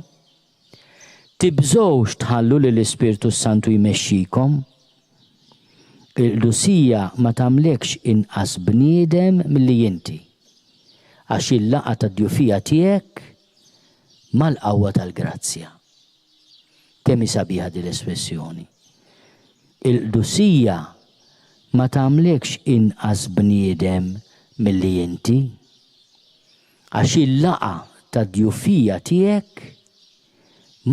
Tibżgħux tħallu li l-Ispirtu Santu jmexxikom. Il-Qdusija ma tagħmlekx inqas bniedem milli inti, għax il-laqgħa tad-djufija tiegħek mal-qawwa tal-grazzja. Kemm hi sabiħa din l-espressjoni. Il-Qdusija ma tagħmlekx inqas bniedem milli inti, għax il-laqgħa tad-djufija tiegħek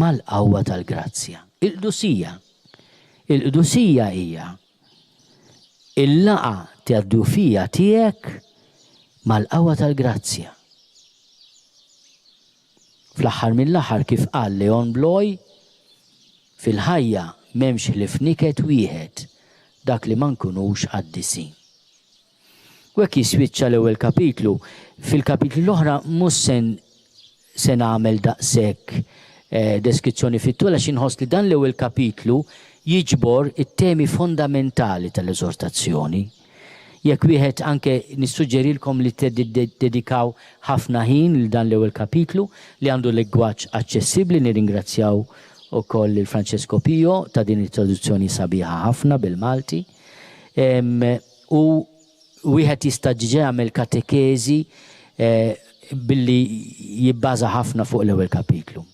mal-qawwa tal-grazzja. Il-Qdusija hija il-laqa tad-djufija tiegħek mal-qawwa tal-grazzja. Fl-aħħar mill-aħħar kif qal Leon Bloy, fil-ħajja m'hemmx ħlifniket wieħed dak li ma nkunux qaddisin. U hekk jiswiċċa l-ewwel kapitlu, fil-kapitlu l-oħra mhux se nagħmel daqshekk deskrizzjoni fit-tul għax inħoss li dan l-ewwel kapitlu jiġbor it-temi fondamentali tal-eżortazzjoni. Jekk wieħed anke nissuġġerilkom li dedikaw ħafna ħin lil dan l-ewwel kapitlu li għandu lingwaġġ aċċessibbli, nirringrazzjaw ukoll il-Franġisku ta' din it-traduzzjoni sabiħa ħafna bil-Malti. U wieħed jista' jagħmel katekezi billi jibbaża ħafna fuq l-ewwel kapitlu.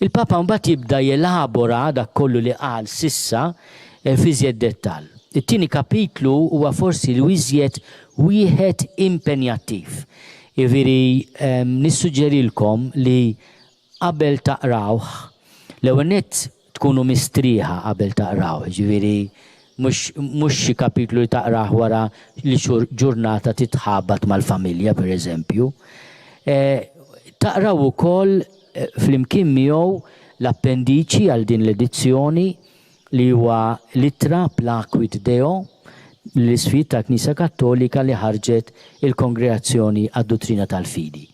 Il-Papa mbagħad jibda jelabora dak kollu li qal sissa fi żjed dettall. It-tieni kapitlu huwa forsi l-iżjed wieħed impenjattiv. Jiġifieri nissuġġerilkom li qabel taqrawh l-ewwel nett tkunu mistrieħa qabel taqrawh, jiġifieri mhux xi kapitlu li taqrah wara li ġurnata titħabbat mal-familja pereżempju. Taqraw ukoll flimkien miegħu l-appendiċi għal din l-edizzjoni li huwa littra Placuit Deo l-isfid ta' Knisja Kattolika li ħarġet il-Kongregazzjoni għad-Dottrina tal-Fidi.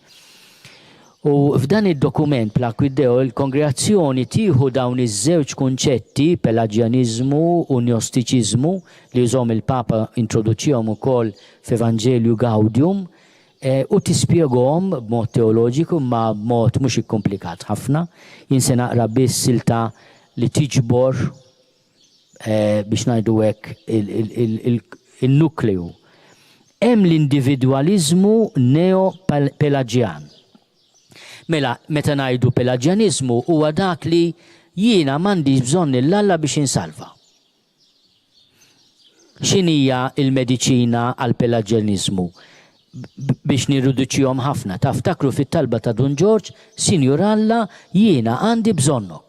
U f'dan id-dokument Placuit Deo il-Kongregazzjoni tieħu dawn iż-żewġ kunċetti Pelagianizmu u Gnostiċiżmu li jużhom il-Papa introduċihom ukoll f'Evangelju Gaudium u tispjegahom b'mod teoloġiku ma b'mod mhux ikkomplikat ħafna. Jien se naqra biss silta li tiġbor biex ngħidu hekk il-nukleju. Hemm l-individwaliżmu neo-Pelagian. Mela, meta ngħidu Pelagianizmu huwa dak li jiena m'għandix bżonn il-Alla biex insalva. X'inhija l-mediċina għall Pelagianizmu? Biex nirriduċihom ħafna. Taftakru fit-talba ta' Dun George, Sinjur Alla, jiena għandi bżonnok.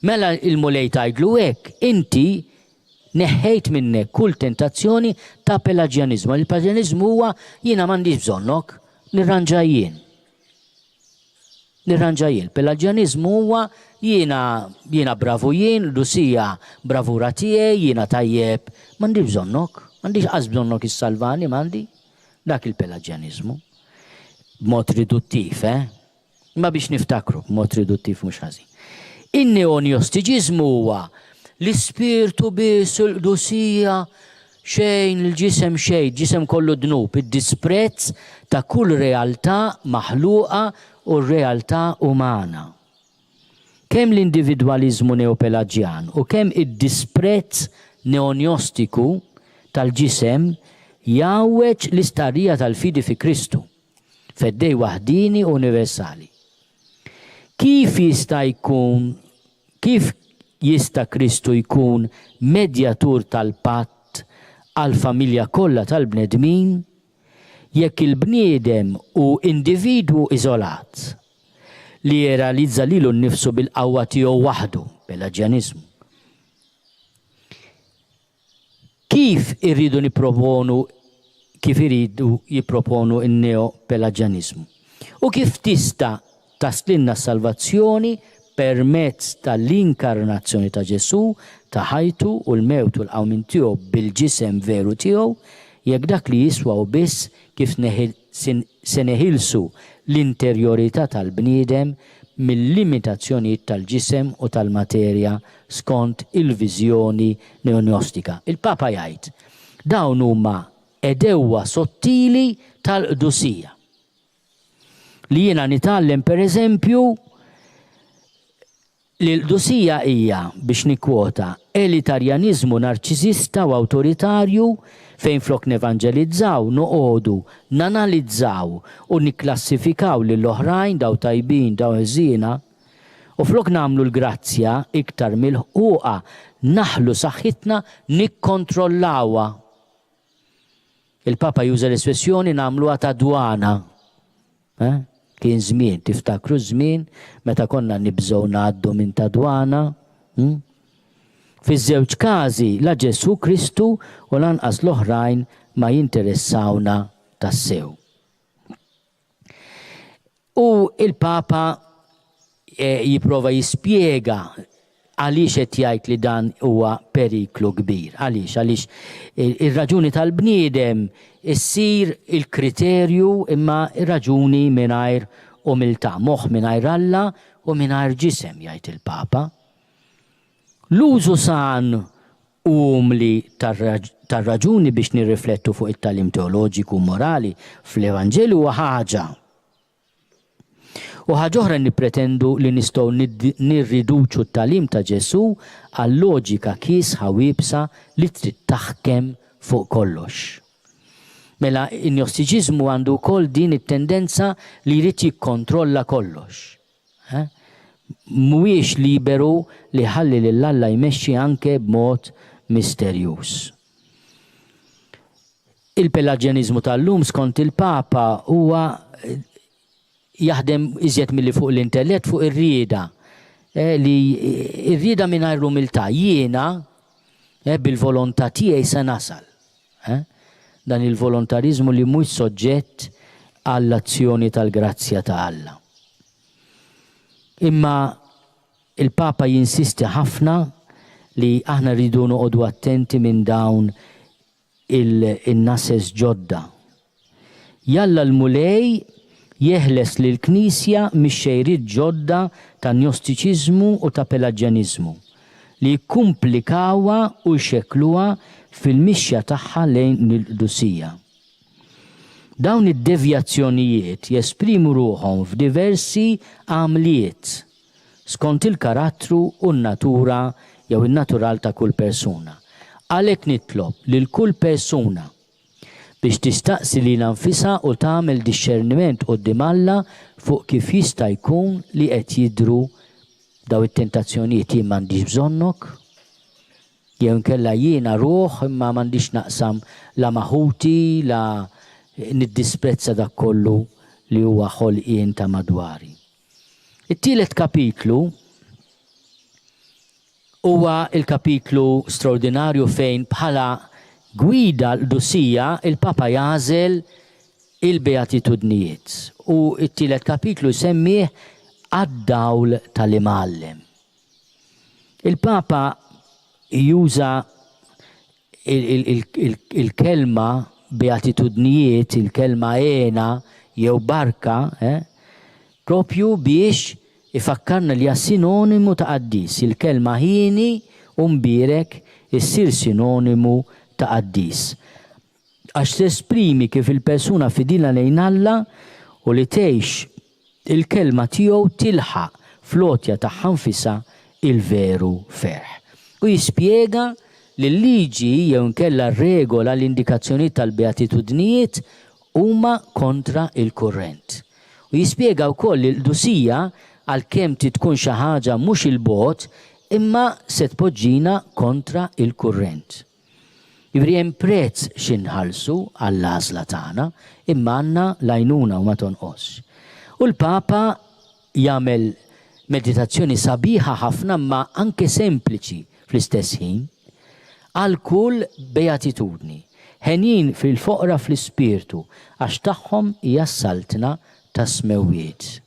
Mela il-mulej tgħidlu hekk, inti neħħejt minnek kull tentazzjoni ta' Pelagianizmu. Il-Pelagianizmu huwa jiena m'għandix bżonnok, nirranġa jien. Pelagianizmu huwa jiena bravu jien, Lusija bravura tiegħi, jiena tajjeb, m'għandix bżonnok, m'għandix qas bżonnok is-salvani m'għandi. Dak il-Pelagianizmu. B'mod riduttiv, Ma biex niftakru b'mod riduttiv mhux ħażin. In-neonjostiġiżmu huwa l-ispirtu biss l-Qdusija xejn il-ġisem xejn, ġisem kollu dnub, id-disprezz ta' kull realtà maħluqa u r-realtà umana. Kemm l-individwaliżmu neopelagian u kemm id-disprezz neonjostiku tal-ġisem jawweġ l-istarrija tal-fidi fi Kristu, fed-Dej waħdini universali. Kif jista' Kristu jkun medjatur tal-patt għall-familja kollha tal-bnedmin jekk il-bniedem u individwu iżolat li jirrealizza lilu nnifsu bil-qawwa tiegħu waħdu, Pelagianizmu. Kif iridu jipproponu n-neo-Pelagianizmu? U kif tista' taslinna s-salvazzjoni permezz tal-inkarnazzjoni ta' Ġesu, ta' ħajtu u l-mewt u l-qawmin tiegħu bil-ġisem veru tiegħu, jekk dak li jiswaw biss kif se neħilsu l-interjorità tal-bniedem mill-limitazzjonijiet tal-ġisem u tal-materja skont il-viżjoni neognostika. Il-Papa jgħid, dawn huma edewwa sottili tal-Qdusija. Li jiena nitgħallem pereżempju li l-Qdusija hija biex nikkwota elitarjanizmu narċisista u awtoritarju fejn flok nevanġelizzaw, noqogħdu, nanalizzaw u nikklassifikaw lill-oħrajn daw tajbin, daw ħżiena, u flok nagħmlu l-grazzja iktar mill-ħuqa naħlu saħħitna nikkontrollawha. Il-Papa juża l-espressjoni nagħmluha ta' dwana. Kien żmien, tiftakru żmien meta konna nibżgħu ngħaddu minn ta' dwana. Fiż-żewġ każi la Ġesu Kristu u lanqas l-oħrajn ma jinteressawna tassew. U il-Papa jipprova jispjega għaliex qed jgħid li dan huwa periklu kbir. Għaliex ir-raġuni tal-bniedem issir il-kriterju imma ir-raġuni mingħajr umiltà, moħħ mingħajr Alla u mingħajr ġisem, jgħid il-Papa. L-użu san umli tar-raġuni biex nirriflettu fuq it-talim teoloġiku u morali fl-Evanġelju huwa ħaġa. U ħaġa oħra nippretendu li nistgħu nirriduċu t-talim ta' Ġesu għal loġika kiesħa wiebsa li trid taħkem fuq kollox. Mela in-Gnostiċiżmu għandu wkoll din it-tendenza li jrid jikkontrolla kollox. Mhuwiex liberu li ħalli lil Alla jmexxi anke b'mod misterjuż. Il-Pelaġjaniżmu tal-lum skont il-Papa huwa jaħdem iżjed milli fuq l-intellett fuq ir-rieda. Li ir-rieda mingħajr umiltà jiena bil-volontà tiegħi se nasal. Dan il-volontarizmu li mhux soġġett għall-azzjoni tal-grazzja ta' Alla. Imma il-Papa jinsisti ħafna li aħna rridu noqogħdu attenti minn dawn il-nases ġodda. Jalla l-mulej jeħles lil knisja mix-xejriet ġodda ta' Gnostiċiżmu u ta' Pelaġjaniżmu li jkumplikawha u jxekkluha fil-mixja tagħha lejn l-Qdusija. Dawn id-devjazzjonijiet jesprimu ruħhom f'diversi għamliet skont il-karattru u n-natura jew in-natural ta' kull persuna. Għalhekk nitlob lil kull persuna biex tistaqsi li nfisha u tagħmel disċerniment quddiem Alla fuq kif jista' jkun li qed jidhru daw it-tentazzjonijiet jien m'għandix bżonnok, jew inkella jiena ruħ imma m'għandix naqsam la maħuti la niddisprezza dak kollu li huwa ħolqien ta' madwari. It-tielet kapitlu huwa il-kapitlu straordinarju fejn bħala gwida l-Qdusija il-Papa jażel il-Beatitudnijiet u it-tielet kapitlu jsemmih għad-dawl tal-imgħallem. Il-Papa juża il-kelma Beatitudnijiet, il-kelma għena jew barka, propju biex ifakkarna li sinonimu ta' qaddis. Il-kelma ħini u mbirek issir sinonimu ta' qaddis. Għax tesprimi kif il-persuna fidila lejn Alla u li tgħix il-kelma tiegħu tilħaq flotja tagħha nfisha il-veru ferħ. U jispjega li l-liġi jew inkella r-regola l-indikazzjonijiet tal-Beatitudnijiet huma kontra il-kurrent. U jispjega wkoll li l-Qdusija għalkemm tkun xi ħaġa mhux il-bogħod imma se tpoġġina kontra il-kurrent. Jivri hemm prezz x'inħallsu għall-għażla tagħna imma għandna l-għajnuna u ma tonqos. U l-Papa jagħmel meditazzjoni sabiħa ħafna ma anke sempliċi fl-istess ħin għal kull beatitudni, ħenin fil-foqra fl-ispirtu għax tagħhom hija s-saltna ta' smewwiet.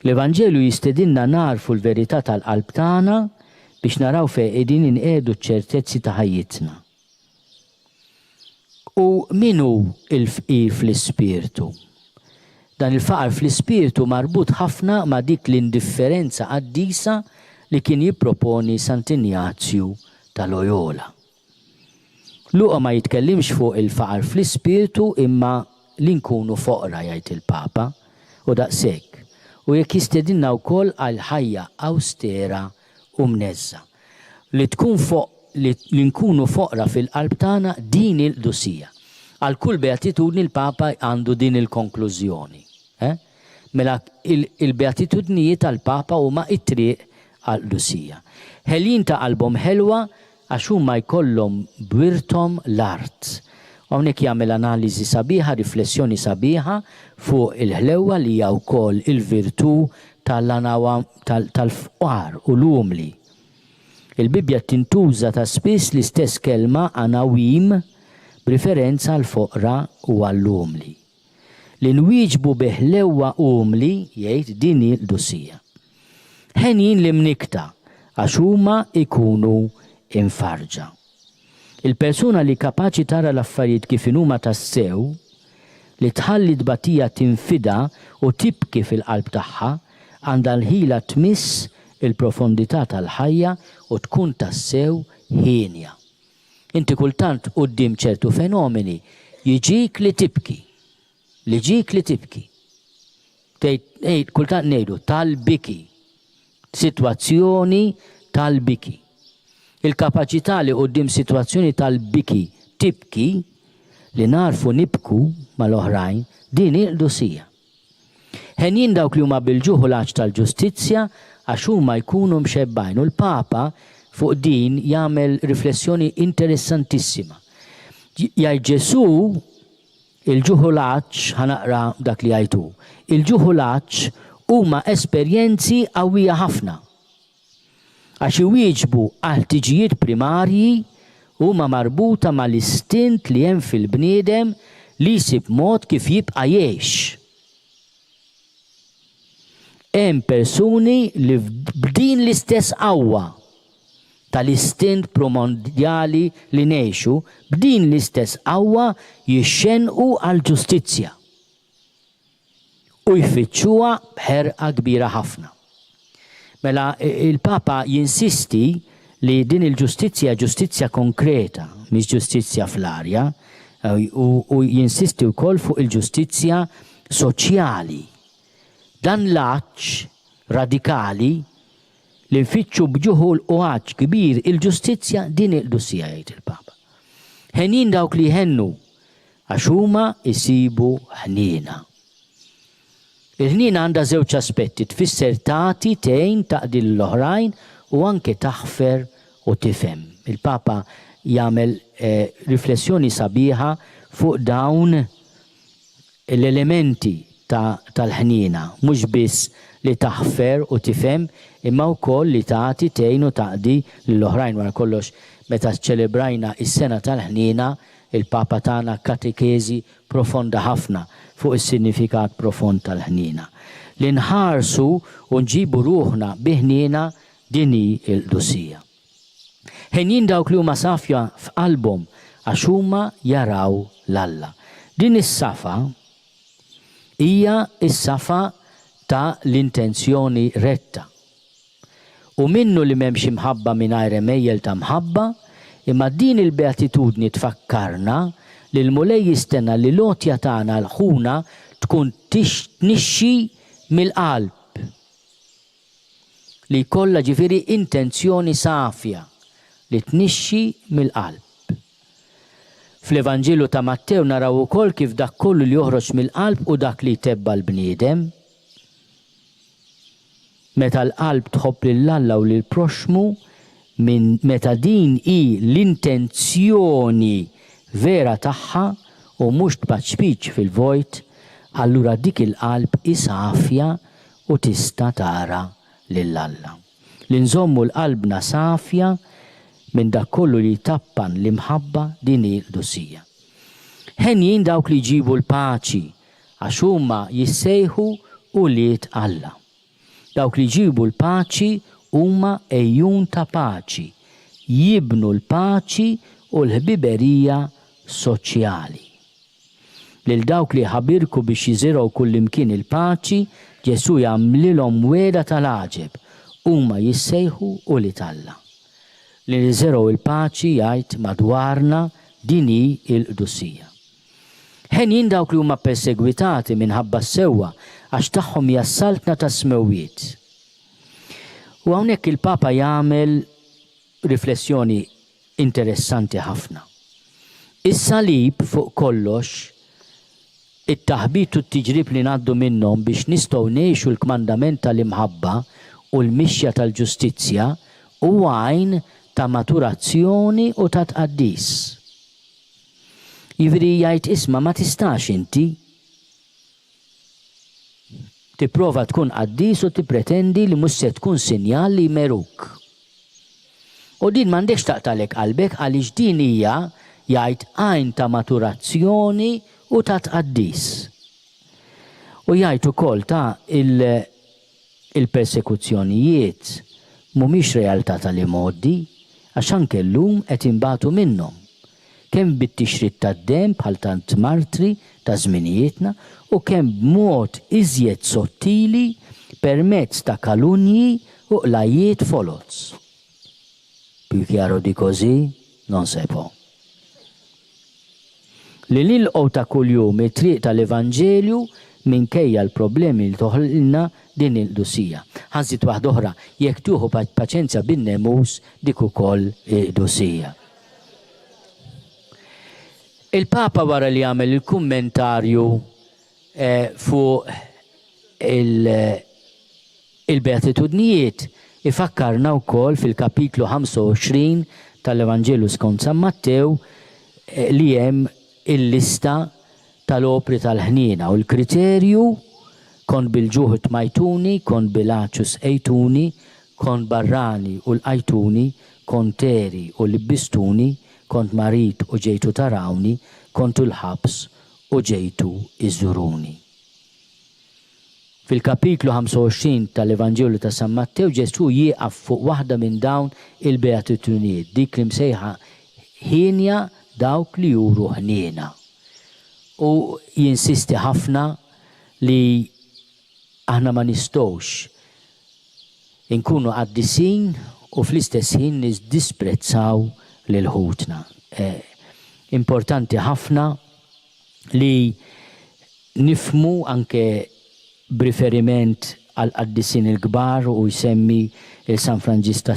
L-Evanġelju jistedinna narfu l-verità tal-qalb tagħna biex naraw fejn qegħdin inqiegħdu ċ-ċertezzi ta' ħajjitna. U min hu l-fqir fl-ispirtu? Dan il-faqar fl-ispirtu marbut ħafna ma' dik l-indifferenza qaddisa li kien jipproponi Sant'Ignazju ta' Loyola. Luqa ma jitkellimx fuq il-faqar fl-ispirtu imma li nkunu foqra jgħid il-Papa u daqshekk. U jekk jistedinna wkoll għal ħajja awstera u mneżza. Li nkunu foqra fil-qalb tagħna din il-Qdusija. Għal kull beatitudni il-Papa għandu din il-konklużjoni. Mela il-beatitudnijiet tal-Papa huma it-triq għall-Qdusija. Ħelin ta' qalbhom ħelwa għax huma jkollhom bwirthom l-art. Hawnhekk jagħmel analiżi sabiħa, riflessjoni sabiħa fuq il-ħlewwa li hija wkoll il-virtù tal-fqar u l-umli. Il-Bibja tintuża ta' spiss l-istess kelma anawim b'riferenza għal foqra u għall-umli. Li nwieġbu biħlewwa umli jgħid din il-Qdusija. Ħenin li mnikta għax huma ikunu infarġa. Il-persuna li kapaċi tara l-affarijiet kif huma tassew, li tħalli tbatija tinfida u tibki fil-qalb tagħha, għandha l-ħila tmiss il-profondità tal-ħajja u tkun tassew ħienja. Inti kultant quddiem ċertu fenomeni jiġik li tibki. Kultant ngħidu tal-biki. Sitwazzjoni tal-biki. Il-kapaċità li quddiem sitwazzjoni tal-biki tibki li narfu nibku mal-oħrajn din il-qdusija. Ħenjin dawk li huma bil-ġuħulaġġ tal-ġustizzja għax huma jkunu mxebbajn u l-Papa fuq din jagħmel riflessjoni interessantissima. Jgħid Ġesu il-ġuħulaġġ ħanaqra dak li jgħidu. Il-ġuħulaġġ huma esperjenzi qawwija ħafna. Għax iwieġbu għal ħtiġijiet primarji huma marbuta mal-istint li hemm fil-bniedem li jsib mod kif jibqa' jgħix. Hemm persuni li b'din l-istess qawwa tal-istint primordjali li ngħixu, b'din l-istess qawwa jixxenqu għall-ġustizzja u jfittxuha b'ħerqa kbira ħafna. Mela il-Papa jinsisti li din il-ġustizzja ġustizzja konkreta, mhix ġustizzja fl-arja, u jinsisti wkoll fuq il-ġustizzja soċjali. Dan l-aċċ radikali li nfittxu bġuħu l-uħaċ kbir il-ġustizzja din il-qdusija jgħid il-Papa. Ħenjin dawk li ħennu għax huma jsibu ħniena. Il-ħniena għandha żewġ aspetti, tfisser tagħti tgħin taqdi l-oħrajn u anke taħfer u tifhem. Il-Papa jagħmel riflessjoni sabiħa fuq dawn l-elementi tal-ħniena, mhux biss li taħfer u tifhem, imma wkoll li tagħti tgħin u taqdi lill-oħrajn. Wara kollox meta ċċelebrajna is-sena tal-ħniena, il-Papa tagħna katekesi profonda ħafna fuq is-sinifikat profond tal-ħniena. Li nħarsu u nġibu ruħna biħniena din hi l-qdusija. Ħenjin dawk li huma safja f'qalbhom għax huma jaraw l-Alla. Din is-safa hija s-safa ta' l-intenzjoni retta. U minnu li m'hemmx imħabba mingħajr emejjel ta' mħabba, imma din il-beatitudni tfakkarna li l-mulej jistenna li l-lotja tagħna l-ħuna tkun tnixxi mill-qalb. Li jkollha ġifieri intenzjoni safja li tnixxi mill-qalb. Fl-Evanġelu ta' Mattew naraw ukoll kif dak kollu li joħroġ mill-qalb u dak li tebba l-bniedem. Meta l-qalb tħobb lill-Alla u lill-proxmu, meta din hi l-intenzjoni vera tagħha u mhux tpaċċpiċ fil-vojt, allura dik il-qalb isafja u tista' tara lill-Alla. Li nżommu l-qalbna safja minn dak kollu li tappan l-imħabba din il-qdusija. Ħenjin dawk li jġibu l-paċi għax huma jissejħu ulied Alla. Dawk li jġibu l-paċi huma ejjun ta' paċi, jibnu l-paċi u l-ħbiberija soċjali. Lil dawk li ħabirku biex jiżiraw kullimkien il-paċi, Ġesu jagħmlilhom weda tal-għaġeb, huma jissejħu ulied Alla. Li jiżiraw il-paċi jgħid madwarna din hi l-qdusija. Ħenjin dawk li huma persegwitati minħabba s-sewwa għax tagħhom jassaltna ta' smewwiet. U hawnhekk il-Papa jagħmel riflessjoni interessanti ħafna. Is-salib fuq kollox, it-taħbit u t-tiġrib li ngħaddu minnhom biex nistgħu ngħixu l-kmandament tal-imħabba u l-mixja tal-ġustizzja huwa għajn ta' maturazzjoni u ta' tqaddis. Jiġifieri jgħid isma' ma tistax inti tipprova tkun qaddis u tippretendi li mhux se tkun sinjal li jmeruk. U din m'għandekx taqtalek qalbek għaliex din hija jgħid għajn ta' maturazzjoni u ta' tqaddis. U jgħid ukoll ta' il-persekuzzjonijiet mhumiex realtà tal-imoddi għax anke llum qed inbagħtu minnhom. Kemm bit-tixrid tad-demm bħal tant martri ta' żminijietna u kemm b'mod iżjed sottili permezz ta' kalunji u qlajiet folots. Più chiaro di così non se può. Li nilqgħu ta' kuljum it-triq tal-Evanġelju minkejja l-problemi li toħolqilna din il-Qdusija. Ħanżid waħda oħra, jekk tieħu paċenzja bin-nemus dik ukoll il-Qdusija. Il-Papa wara li għamel il-kummentarju fuq il-Beatitudnijiet ifakkarna wkoll fil-kapitlu 25 tal-Evanġelju skont San Mattew li hemm il-lista tal-opri tal-ħniena u l-kriterju kont bil-ġuħ tmajtuni, kont bil-aċus ejtuni, kont barrani u l-ajtuni, kont teri u l-bistuni, kont marit u ġejtu tarawni, kont il-ħabs u ġejtu iżuruni. Fil-kapitlu 25 tal-Evanġelju ta' San Mattew Ġesu jieqaf fuq waħda minn dawn il-Beatitudnijiet, dik li msejħa ħinja dawk li juru ħniena. U jinsisti ħafna li aħna ma nistgħux inkunu qaddisin u fl-istess ħin nisdisprezzaw lil ħutna. Importanti ħafna li nifmu anke b'riferiment għal qaddisin il-kbar u jsemmi il-San Franġisku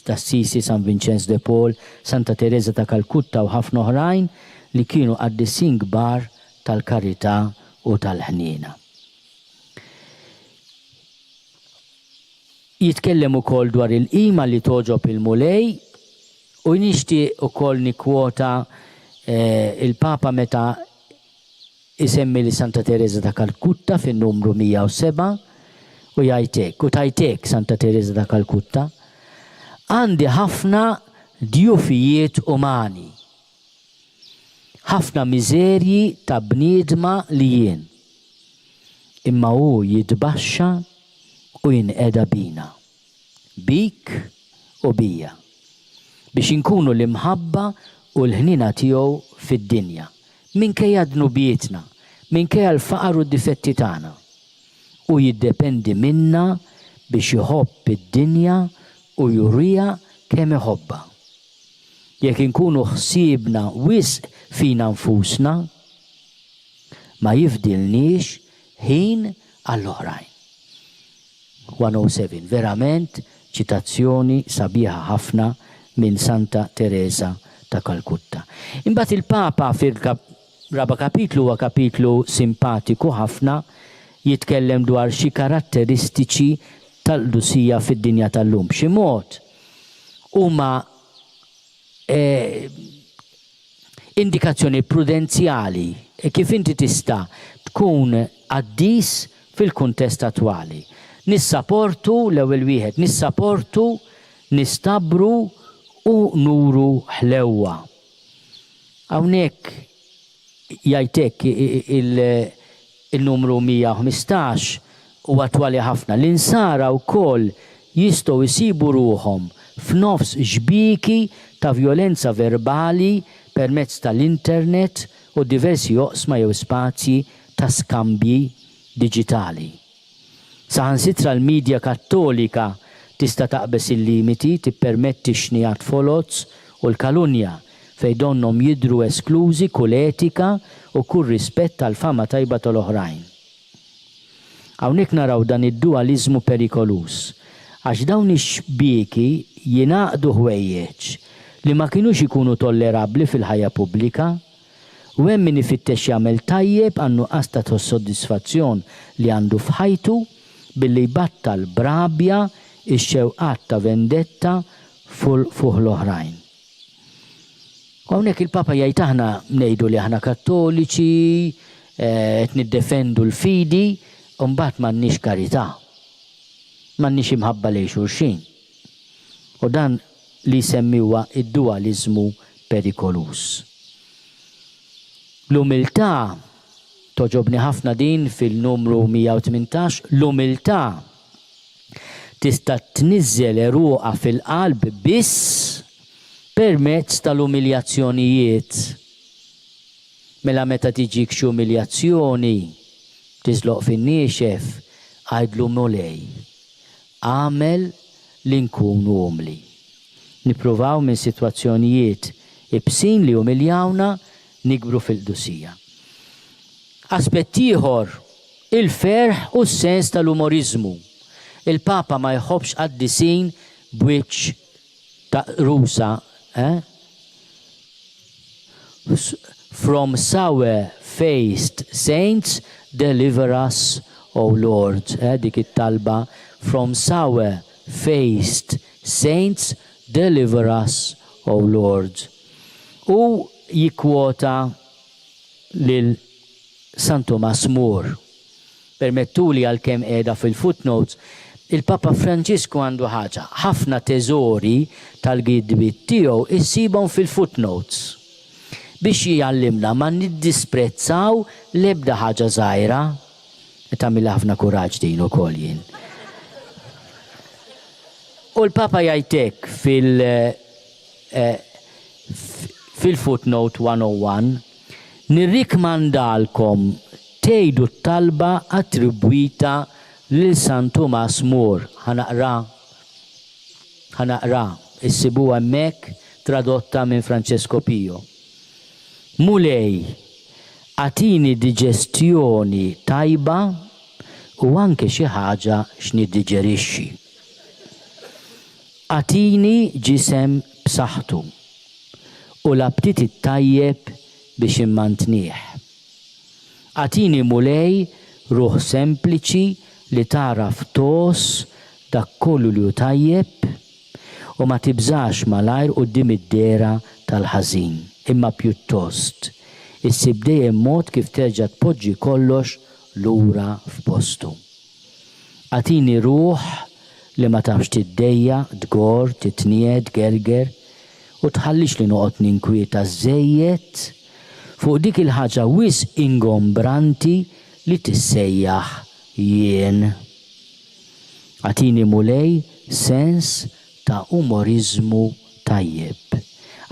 d'Assisi, San Vincenzo de Paul, Santa Teresa ta' Kalkutta u ħafna oħrajn li kienu qaddisin kbar tal-karità u tal-ħniena. Jitkellem ukoll dwar il-qima li toġob il-mulej u nixtieq ukoll nikkwota il-Papa meta isemmi li Santa Teresa ta' Kalkutta fin-numru 107 u jgħidlek u tajtek Santa Teresa ta' Kalkutta għandi ħafna djufijiet umani, ħafna miżerji ta' bniedma li jien, imma hu jitbaxxa u jinqeda bina, bik u bija, biex inkunu l-imħabba u l-ħnina tiegħu fid-dinja, minkejja dnubietna, minkejja l-faqar u d-difetti tagħna, u jiddependi minna biex iħobb id-dinja u jurija kemm iħobba. Jekk inkunu ħsiebna wisq fina nfusna, ma jifdilniex ħin għall-oħrajn. 107, verament ċitazzjoni sabiħa ħafna minn Santa Teresa ta' Kalkutta. Imbagħad il-Papa fil-raba kapitlu huwa kapitlu simpatiku ħafna, jitkellem dwar xi karatteristiċi tal-Qdusija fid-dinja tal-lum. B'xi mod huma indikazzjoni prudenzjali kif inti tista' tkun qaddis fil-kuntest attwali. Nissaportu l-ewwel wieħed, nissaportu, nistabru u nuru ħlewwa. Hawnhekk jgħidlek il-numru 115 u attwali ħafna. L-insara wkoll jistgħu jsibu ruhom f'nofs xbiki ta' violenza verbali permezz tal-internet u diversi oqsma jew spazji ta' skambji diġitali. Saħansitra l-medja kattolika tista' taqbes il-limiti, tippermetti xnijat folots u l-kalunja fejn donhom jidhru esklużi kull etika u kull rispett tal-fama tajba tal-oħrajn. Hawnhekk naraw dan id-dualizmu perikolus, għax dawn ix-xbieki jingħaqdu ħwejjeġ li ma kinux ikunu tollerabbli fil-ħajja pubblika u hemm min ifittex jagħmel tajjeb għan nuqqas ta' soddisfazzjon li għandu f'ħajtu billi jbattal brabja ix-xewqat ta' vendetta fuq l-oħrajn. Hawnhekk il-Papa jgħid aħna ngħidu li aħna Kattoliċi, qed niddefendu l-fidi, u mbagħad m'għandniex karità. M'għandniex imħabba lejn xulxin. U dan li jsemmiwa id-dualizmu perikolus. L-umiltà toġobni ħafna din fil-numru 118, l-umiltà tista' tniżżel eruqa fil-qalb biss permezz tal-umiljazzjonijiet. Mela meta tiġik xi umiljazzjoni, tiżloq fin-niexef, għajdlu mulej, għamel li nkunu umli. Nippruvaw minn sitwazzjonijiet ibsin li umiljawna nikbru fil-Qdusija. Aspett ieħor, il-ferħ u s-sens tal-umorizmu. Il-Papa ma jħobbx qaddisin b'wiċċ ta' rusa. From sour-faced saints, deliver us, O Lord. Dik it-talba. From sour-faced saints, deliver us, O Lord. U jikwota lil San Tomas More. Permettuli għal-kem edha fil-footnotes, il-Papa Franġisku għandu ħaġa. Ħafna teżori tal-gidbit tiegħu issibhom fil-footnotes. Biex jgħallimna ma niddisprezzaw l-ebda ħaġa żgħira. Tagħmel ħafna kuraġġ din ukoll jien. U l-Papa jgħidlek fil-footnote 101, nirrikmandalkom tgħidu t-talba attribwita lil San Tomas More. Ħanaqra, issibuha hemmhekk tradotta minn Franġisku Pio. Mulej, għatini diġestjoni tajba u anke xi ħaġa x'niddiġerixxi. Għatini ġisem b'saħħtu u l-aptit tajjeb biex immantnieh. Għatini mulej ruħ sempliċi li taraf tos dak kollu li hu tajjeb u ma tibżax malajr quddiem id-dera tal-ħażin, imma pjuttost issib dejjem mod kif terġa' tpoġġi kollox lura f'postu. Għatini ruħ li ma tafx tiddejja, tgor, titnied, gerger u tħallix li noqgħod ninkwieta żejjed fuq dik il-ħaġa wis ingombranti li tissejjaħ jien. Għatini mulej sens ta' umorizmu tajjeb.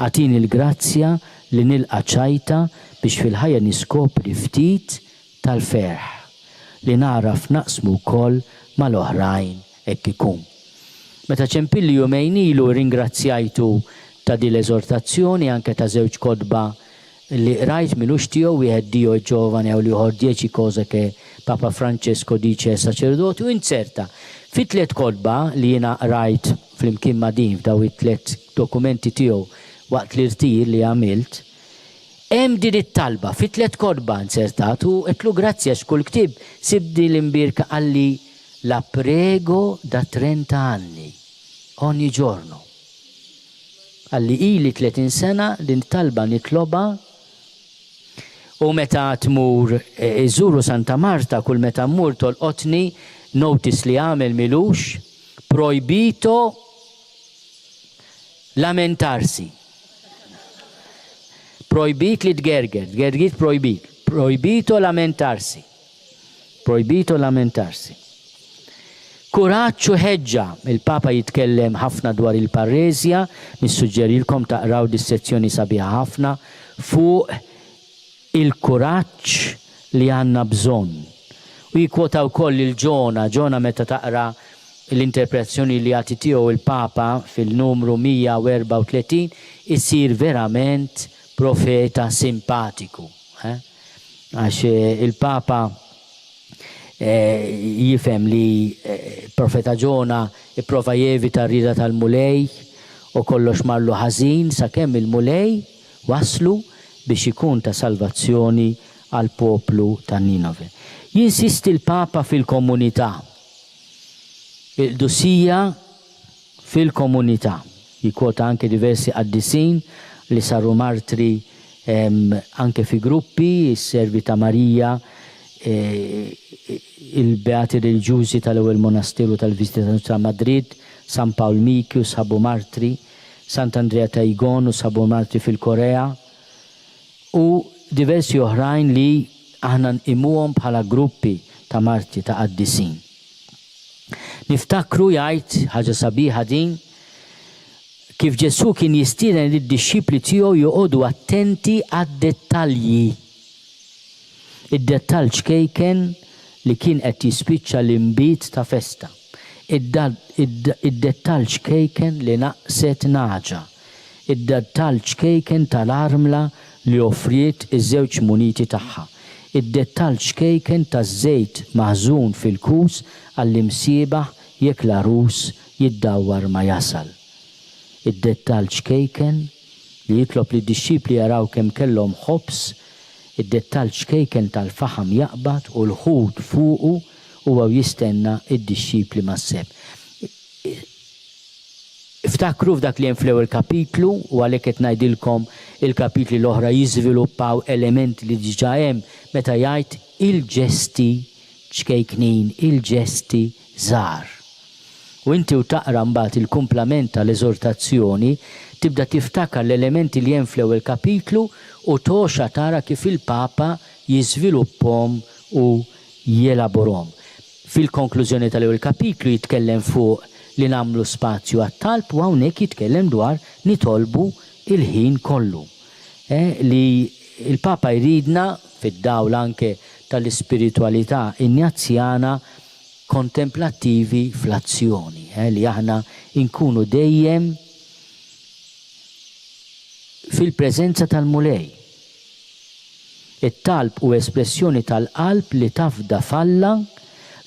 Għatini l-grazzja li nilqa' ċajta biex fil-ħajja niskopri ftit tal-ferħ li naraf naqsmu wkoll mal-oħrajn hekk ikun. Meta ċempilli jumejn ilu ringrazzjajtu ta' di l-Eżortazzjoni anke ta' żewġ kodba li rajt milux tiegħu wieħed Dio ġovani u liħor 10 cose che Papa Francesco dice sacerdoti u inserta. Fi 3 kodba li jiena rajt fl-imkien ma' din f'daw it-3 dokumenti tiegħu waqt l-irtir li għamilt, hemm din it-talba fi 3 kodba insertat u qedlu grazzja x'kull ktieb sibdi l-imbirka għalli la prego da 30 anni ogni giorno. Għalli ili 30 sena din talba nitloba u meta tmur iżuru Santa Marta kull meta mmur tolqotni notice li għamel milux projbito lamentarsi. Projbit li tgerger, tgergit projbit. Projbito lamentarsi. Projbito lamentarsi. Kuraċċu ħeġġa, il-Papa jitkellem ħafna dwar il-parreżja, nissuġġerilkom taqraw dis-sezzjoni sabiħa ħafna fuq il-kuraġġ li għandna bżonn. U jikwota wkoll il-Ġona meta taqra l-interpretazzjoni li għati tiegħu il-Papa fil-numru 134 isir verament profeta simpatiku. Għax il-Papa jifhem li profeta Ġona ipprova jevita rida tal-mulej u kollox marlu ħażin sakemm il-mulej waslu biex ikun ta' salvazzjoni għal poplu ta' Ninove. Jinsisti l-Papa fil-komunità. Il-Qdusija fil-komunità. Jikwota anke diversi qaddisin li saru martri anke fi gruppi, is-servi ta' Marija, il-Beati Reliġjużi tal-ewwel monasteru tal-Visitazzjoni ta' Madrid, San Paul Mikiu sabu martri, Sant'Andrea ta' Igonu sabu martri fil-Korea u diversi oħrajn li aħna nqimuhom bħala gruppi ta' marti ta' qaddisin. Niftakru jgħid ħaġa sabiħa din kif Ġesu kien jistieden lid-dixxipli tiegħu joqogħdu attenti għad-dettalji. Id-dettall ċkejken li kien qed jispiċċa l-imbit ta' festa. id-dettall ċkejken li naqset naġa, id-dettall ċkejken tal-armla li offriet iż-żewġ muniti tagħha, id-dettall ċkejken taż-żejt maħżun fil-kus għall-imsiebaħ jekk l-arus jiddawwar ma jasal. Id-dettall ċkejken li jitlob li d-dixxipli jaraw kemm kellhom ħobs, id-dettall ċkejken tal-faħam jaqbad u l-ħut fuqu huwa jistenna id-dixxipli mas-seb. Iftakru f'dak li hemm fl-ewwel kapitlu u għalhekk qed ngħidilkom il-kapitli l-oħra jiżviluppaw elementi li diġà hemm meta jgħid il-ġesti ċkejknin, il-ġesti żgħar. U inti u taqra mbagħad il-kumplament tal-Eżortazzjoni tibda tiftakar l-elementi li hemm fl-ewwel kapitlu u toxa tara kif il-Papa jiżviluppahom u jelaborhom. Fil-konklużjoni tal-ewwel kapitlu jitkellem fuq li nagħmlu spazju għat-talb u hawnhekk jitkellem dwar nitolbu il-ħin kollu. Li il-Papa jridna fid-dawl anke tal-ispiritualità injazzjana kontemplattivi fl-azzjoni, li aħna inkunu dejjem fil-preżenza tal-mulej. It-talb u espressjoni tal-qalb li tafda falla,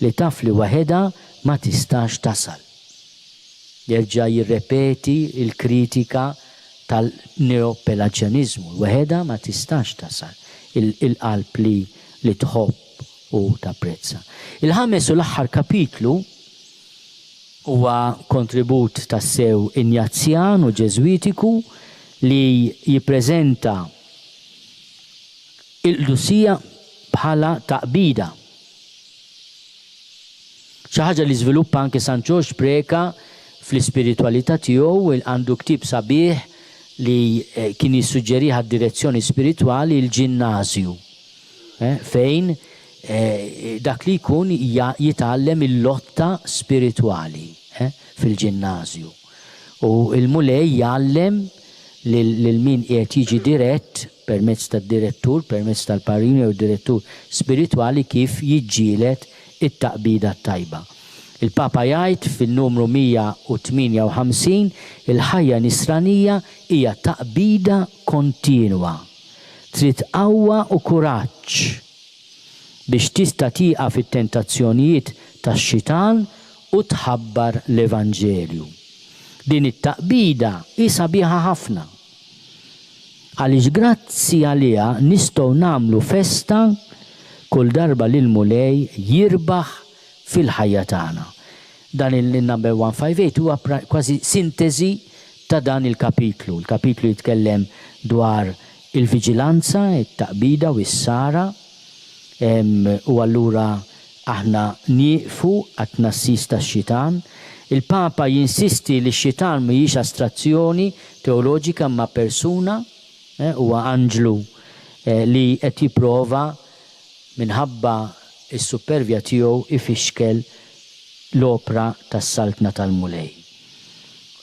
li taf li waħedha ma tistax tasal. Jerġa' jirrepeti il-kritika tal-neopelaġjanizmu, waħedha ma tistax tasal. Il-qalb li tħobb u tapprezza. Il-ħames u l-aħħar kapitlu huwa kontribut tas-sew injazzjan u ġeżwitiku li jippreżenta l-Qdusija bħala taqbida. Xi ħaġa li żviluppa anke San Ġorġ Preka fl-ispiritualità tiegħu għandu ktieb sabiħ li kien jissuġġeriha d-direzzjoni spiritwali il-ġinnażju. Fejn dak li jkun jitgħallem il-lotta spirituali fil-ġinnażju. U il-mulej jgħallem lil min qiegħed jiġi dirett permezz tad-direttur, permezz tal-parini u direttur spiritwali kif jiġġieled it-taqbida tajba. Il-Papa jgħid fin-numru 158 il-ħajja nisranija hija taqbida kontinwa. Trid qawwa u kuraġġ biex tista' tieqa fit-tentazzjonijiet tax-xitan u tħabbar l-Evanġelju. Din it-taqbida hi sabiħa ħafna. Għaliex grazzi għaliha nistgħu nagħmlu festa kull darba li l-mulej jirbaħ fil-ħajja tagħna. Dan il-number 158 huwa kważi sintesi ta' dan il-kapitlu. Il-kapitlu jitkellem dwar il-viġilanza, it-taqbida u s-sara. U allura aħna nieqfu għat-tnassis tax-xitan. Il-Papa jinsisti li x-xitan mhijiex astrazzjoni teoloġika ma' persuna, huwa anġlu li qed jipprova minħabba s-supervja tiegħu ifixkel l-opra tas-saltna tal-mulej.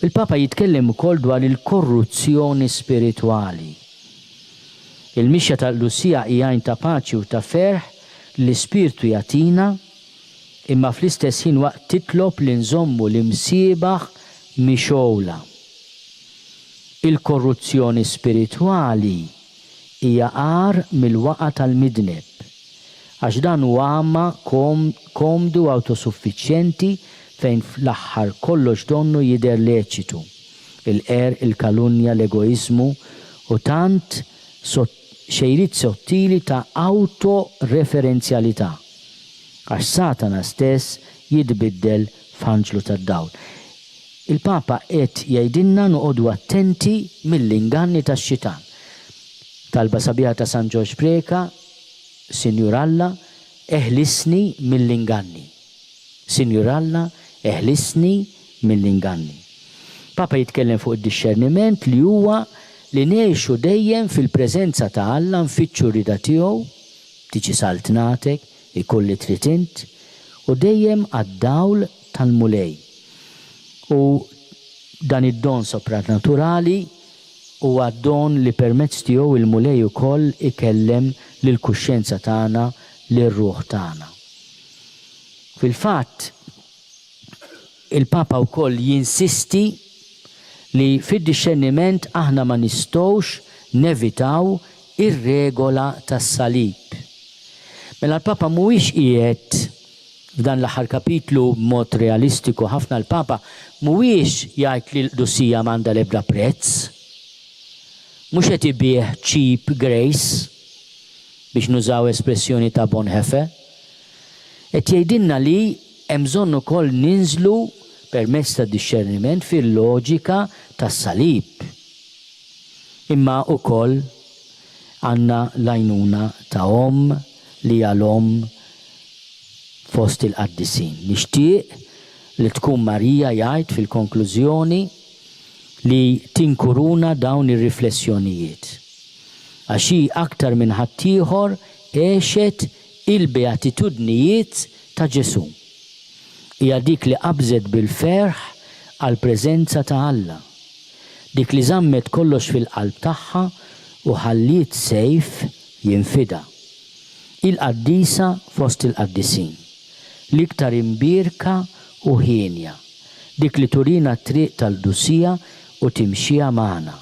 Il-Papa jitkellem ukoll dwar il-korruzzjoni spiritwali. Il-mixja tal-Qdusija hija ta' paċi u ta' ferħ l-Ispirtu jagħtina imma fl-istess ħin waqt titlob li nżommu l-imsiebaħ mixowla. Il-korruzzjoni spiritwali hija għar mill-waqa tal-midneb għax dan huwa għama komdu autosuffiċjenti fejn fl-aħħar kollox donnu jidher leċitu. Il-kalunja, l-egoizmu u tant xejrit sottili ta' autoreferenzjalità. Għax Satana stess jitbiddel f'anġlu tad-dawl. Il-Papa qed jgħidilna noqogħdu attenti mill-inganni tax-xitan. Talba sabiħa ta' San Ġorġ Preka, Sinjur Alla, eħlisni mill-inganni. Sinjur Alla, eħlisni mill-inganni. Papa jitkellem fuq id-discerniment li huwa li ngħixu dejjem fil-preżenza ta' Alla nfittxu rida tiegħu, tiġi saltnatek, ikolli trid int, u dejjem għad-dawl tal-mulej. U dan id-don sopranaturali huwa d-don li permezz tiegħu il-mulej ukoll ikellem lill-kuxjenza tagħna, lir-ruħ tagħna. Fil-fatt, il-Papa wkoll jinsisti li fid-discerniment aħna ma nistgħux nevitaw ir-regola tas-salib. Mela l-Papa mhuwiex qiegħed f'dan l-aħħar kapitlu b'mod realistiku ħafna l-Papa mhuwiex jgħid li l-Qdusija m'għandha l-ebda prezz. Mhux qed ibih cheap grace biex nużaw espressjoni ta' Bonhoeffer. Qed jgħidilna li hemm bżonn ukoll ninżlu permezz ta' discerniment fil-loġika tas-salib. Imma ukoll għandna l-għajnuna ta' li għal-om fost il-qaddisin. Nixtieq li tkun Marija jgħid fil-konklużjoni li tinkuruna dawn ir-riflessjonijiet. Għaxi aktar minn ħaddieħor għexet il-beatitudnijiet ta' Ġesu. Hija dik li qabżet bil-ferħ għall preżenza ta' Alla. Dik li żammet kollox fil-qalb tagħha u ħalliet sejf jinfida. Il-qaddisa fost il-qaddisin. L-iktar imbirka u ħienja. Dik li turina triq tal-Qdusija u timxija magħna.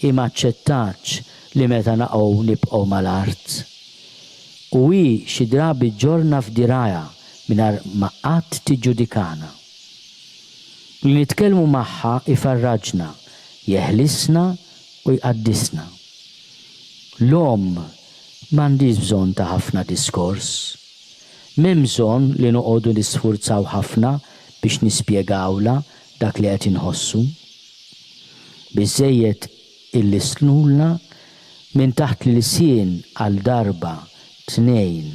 Ima aċċettax li meta naqgħu nibqgħu mal-art. U hi xi drabi ġorna f'diraja mingħajr ma qatt tiġġudikana. Li nitkellmu magħha ifarraġna, jeħlisna u jqaddisna. L-om m'għandix bżonn ta' ħafna diskors. M'hemm bżonn li noqogħdu nisfurzaw ħafna biex nispjegawla dak li qed inħossu. Biżżejjed illi slulna minn taħt l-sien għal darba tnejn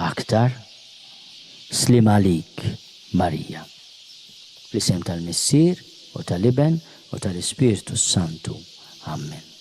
aktar slim għalik Marija. L-isem tal-Missier u tal-Iben u tal-Ispiritu Santu. Amen.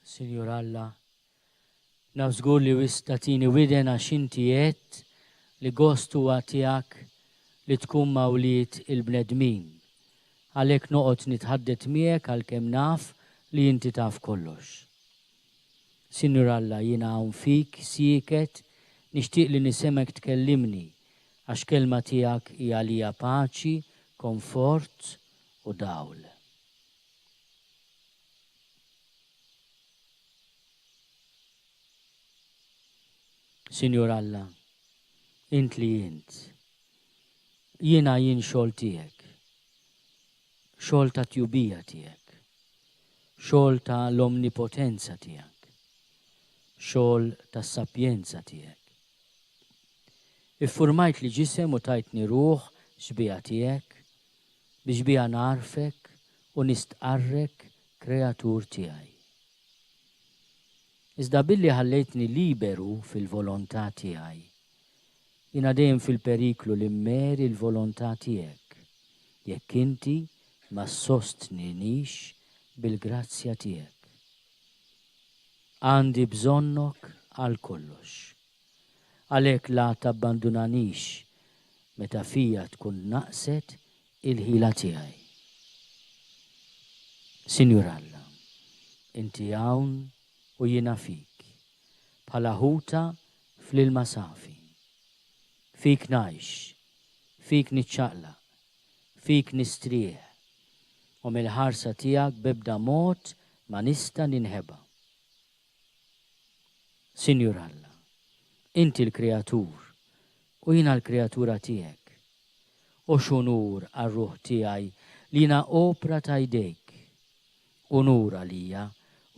Sinjur Alla, naf żgur li wistatini widen għax inti qed li gost huwa tiegħek li tkun mawlied il-bnedmin. Għalhekk noqgħod nitħaddet miegħek għalkemm naf li inti taf kollox. Sinjur Alla, jiena hawn fik sieket nixtieq li nisemek tkellimni għax kelma tiegħek hija lija paċi, komfort u dawl. Sinjur Alla, int li int, jiena jien xogħol tiegħek, xogħol ta' tjubija tiegħek, xogħol ta' l-omnipotenza tiegħek, xogħol ta' sapjenza tiegħek. Iffurmajt li ġisem u tajtni ruħ xbija tiegħek biex bija narfek u nistqarrek kreatur tiegħi. Iżda billi ħallejtni liberu fil-volontà tiegħi, jiena dejjem fil-periklu li mmeri l-volontà tiegħek, jekk inti ma sostninix bil-grazzja tiegħek. Għandi bżonnok għal kollox, għalhekk la tabbandunanix meta fija tkun naqset il-ħila tiegħi. Sinjur Alla, inti hawn u jiena fik, bħala ħuta fl-ilma safi. Fik ngħix, fik niċċaqlaq, fik nistrieħ, u mill-ħarsa tiegħek b'ebda mod ma nista' ninħeba. Sinjur Alla, inti l-kreatur u jiena l-kreatura tiegħek, u x'unur għar-ruħ tiegħi li jiena opra ta' jdejk, unur għalija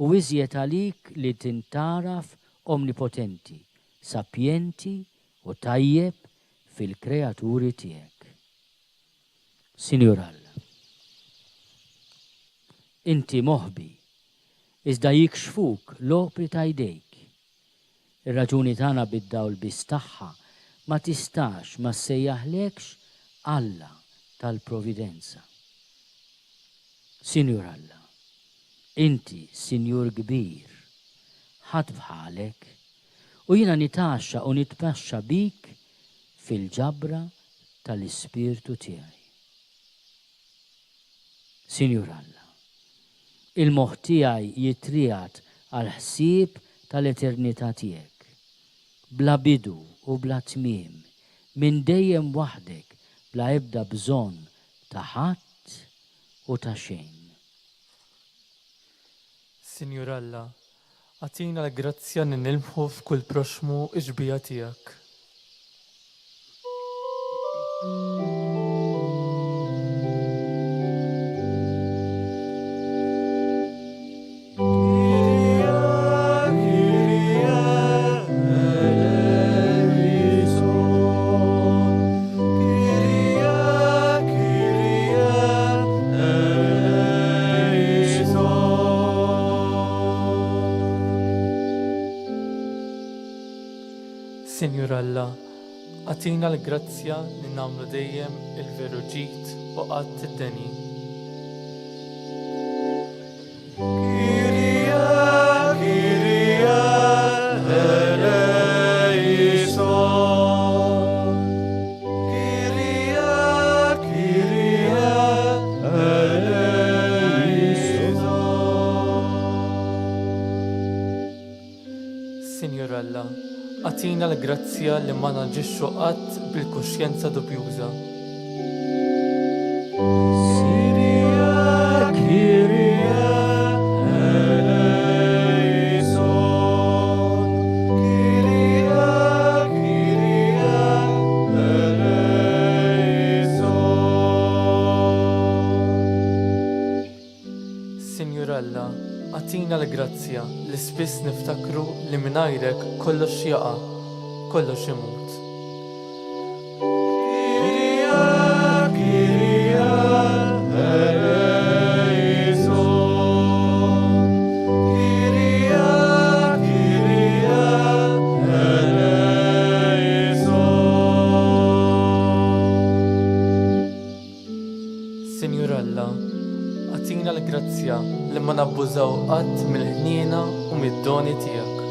u iżjed għalik li tintaraf omnipotenti, sapjenti u tajjeb fil-kreaturi tiegħek. Sinjur Alla, inti moħbi, iżda jikxfuk l-opri ta' jdejk. Ir-raġuni tagħna bid-dawl biss tagħha ma tistax ma ssejjaħlekx Alla tal-Providenza. Sinjur Alla, inti Sinjur kbir, ħadd bħalek, u jiena nitaxxa u nitpaxxa bik fil-ġabra tal-ispirtu tiegħi. Sinjur Alla, il-moħħ tiegħi jitrijat għal ħsieb tal-eternità tiegħek, bla bidu u bla tmiem, minn dejjem waħdek, bla ebda bżonn ta' ħadd u ta' xejn. Sinjur Alla, għatina l-grazzja nilmħu f'kull proxmu iġbija tiegħek. Sinjur Alla, għatina l-grazzja li nagħmlu dejjem il-veru ġid u qatt id-deni. Sinjur Alla, għatina l-grazzja li ma naġixxu qatt bil-kuxjenza dubjuża. Sinjur Alla, għatina l-grazzja li spiss niftakru li mingħajrek kollox jaqa', kollox imut. Sinjur Alla, għatina l-grazzja li ma nabbużaw qatt mill-ħniena u mid-doni tiegħek.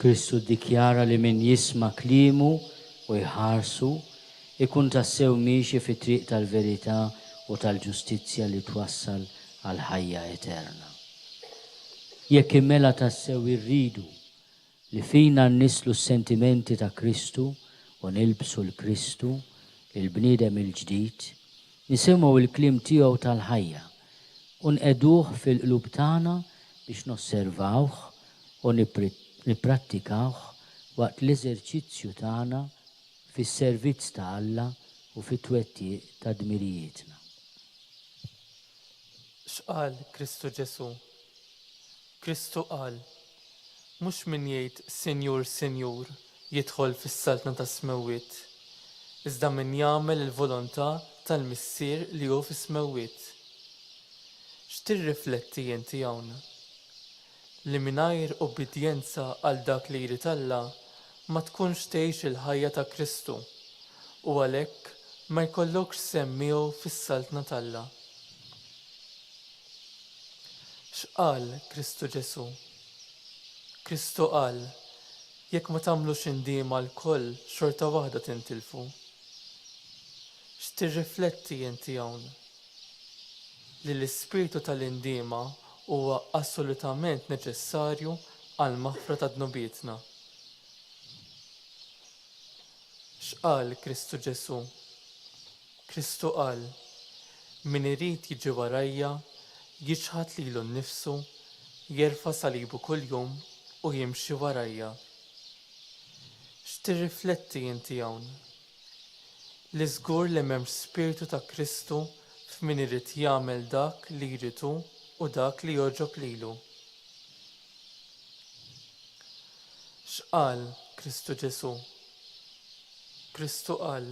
Kristu ddikjara li min jisma' kliemu u jħarsu ikun tassew miexi fi triq tal-verità u tal-ġustizzja li twassal għal ħajja eterna. Jekk immela tassew irridu li fina nnislu s-sentimenti ta' Kristu u nilbsu l-Kristu, il-bniedem il-ġdid, nisimgħu il-kliem tiegħu tal-ħajja u nqeduh fil-qlub tagħna biex nosservawh u nipprattikawh waqt l-eżerċizzju tagħna fis-servizz ta' Alla u fit-twettiq ta' dmirijietna. X'qal Kristu Ġesu? Kristu qal, mhux min jgħid Sinjur, Sinjur jidħol fis-saltna tas-smewwiet, iżda min jagħmel il-volontà tal-Missier li hu fis-smewwiet. X'tirrifletti inti hawn? Li mingħajr obbedjenza għal dak li jrid Alla ma tkunx tgħix il-ħajja ta' Kristu u għalhekk ma jkollokx semm miegħu fis-saltna t'Alla. X'qal Kristu Ġesu? Kristu qal, jekk ma tagħmlux indiema l-koll xorta waħda tintilfu. X'tirrifletti inti hawn? Li l-ispirtu tal-indiema huwa assolutament neċessarju għal maħfra ta' dnubietna. X'qal Kristu Ġesu? Kristu qal, min irid jiġi warajja jiġħad lilu nnifsu, jerfa' salibu kuljum u jimxi warajja. X'tirrifletti inti hawn? Li żgur li m'hemmx spiritu ta' Kristu f'min irid jagħmel dak li jrid hu u dak li jogħġob lilu. X'qal Kristu Ġesu? Kristu qal,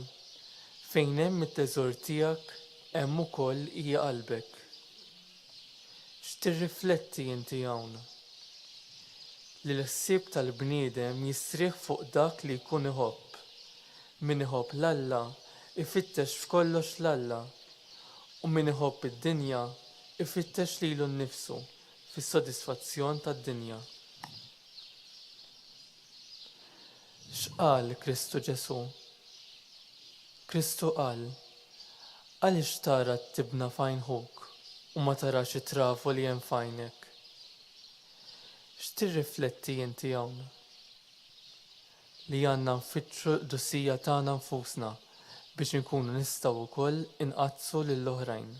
fejn hemm it-teżor tiegħek hemm ukoll hija qalbek. X'tirrifletti inti hawn? Li l-ħsieb tal-bniedem jisrieħ fuq dak li jkun iħobb. Min iħobb l-Alla ifittex f'kollox l-Alla u min iħobb id-dinja ifittex lilu nnifsu fis-sodisfazzjon tad-dinja. X'qal Kristu Ġesu? Kristu qal, għaliex tara t-tibna f'għajnħuk u ma tarax it-trafu li hemm f'għajnek? X'tirrifletti inti hawn? Li għandna nfittxu l-Qdusija tagħna nfusna biex inkunu nistgħu wkoll inqazzu lill-oħrajn.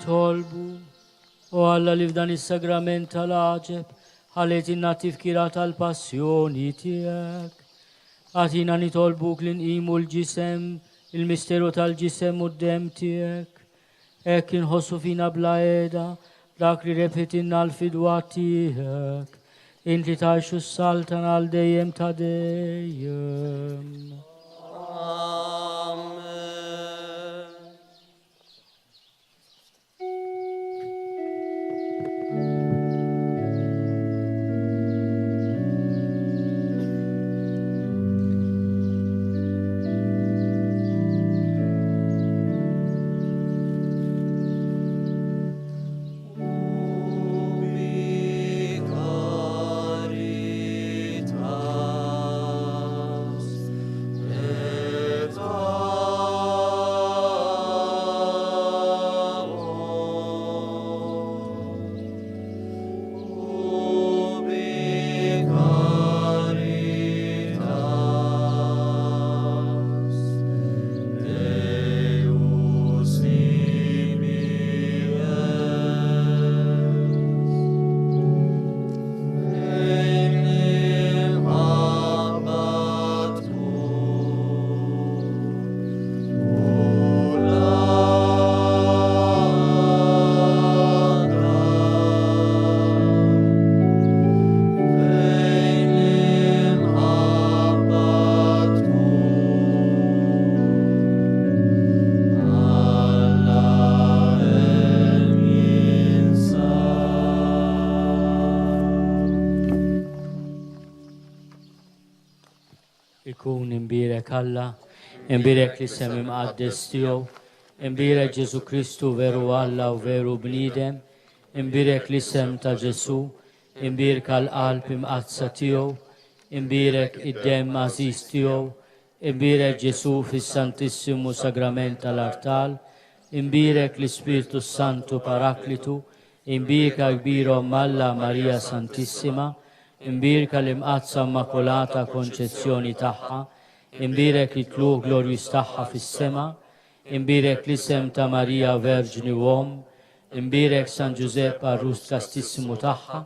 nitolbu. U Alla li f'dan is-sagrament tal-aġeb ħallet inna tifkira tal-passjoni tiegħek. Għatina nitolbuk li nqimu l-ġisem, il-misteru tal-ġisem u d-dem tiegħek. Hekk inħossu fina bla qiegħda dak li repetinna l-fidwa tiegħek. Inti tgħixu s-saltan għal dejjem ta' dejjem. Ikun imbirek Alla, imbirek li sem imqaddes tiegħu, imbirek Ġesu Kristu veru Alla u veru bniedem, imbirek li sem ta' Ġesu, imbirek l-qalb imqazza tiegħu, imbirek id-dem għażiż tiegħu, imbirek Ġesu fis-Santissimu Sagrament tal-Artal, imbirek l-Ispiritu Santu Paraklitu, imbirka kbira Alla Marija Santissima, imbirka l-imqazza Immakolata Konċezzjoni tagħha, imbirek it-tluq glorjus tagħha fis-sema, imbirek l-isem ta' Marija Verġni Uom, imbirek San Giuseppe Arrust Kastissimu tagħha,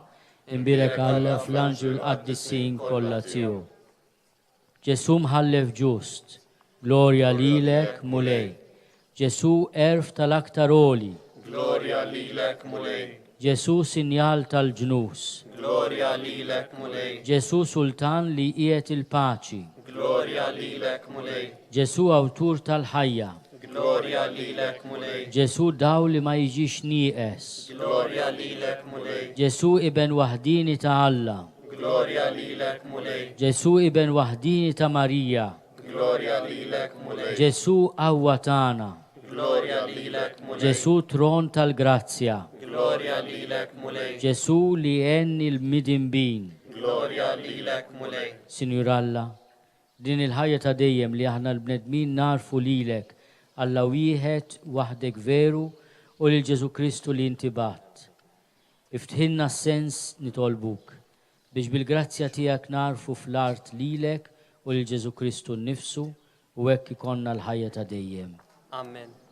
imbirek Alla fl-anġu l-qaddissin kollha tiegħu. Ġesu mħallef ġust, glorja lilek mulej. Ġesu erf tal-aktar oli, glorja lilek mulej. Ġesu sinjal tal-ġnus, glorja lilek mulej. Ġesu sultan li qiegħed il-paċi, glorja lilek mulej. Ġesu awtur tal-ħajja, glorja lilek mulej. Ġesu daw li ma jiġix nieqes, glorja lilek mulej. Ġesu iben waħdini ta' Alla, glorja lilek mulej. Ġesu iben waħdini ta' Marija, glorja lilek mulej. Ġesu qawwa tagħna, glorja lilek mulej. Ġesu tron tal-grazzja, glorja lilek mulej. Ġesu li għenni l-midinbin, glorja lilek mulej. Sinjur Alla, din il-ħajja ta' dejjem li aħna l-bnedmin narfu lilek Alla wieħed waħdek veru u lil Ġesu Kristu li inti bat. Iftħinna s-sens nitolbuk biex bil-grazzja tiegħek narfu fl-art lilek u lil Ġesu Kristu nnifsu u hekk ikonna l-ħajja ta' dejjem. Amen.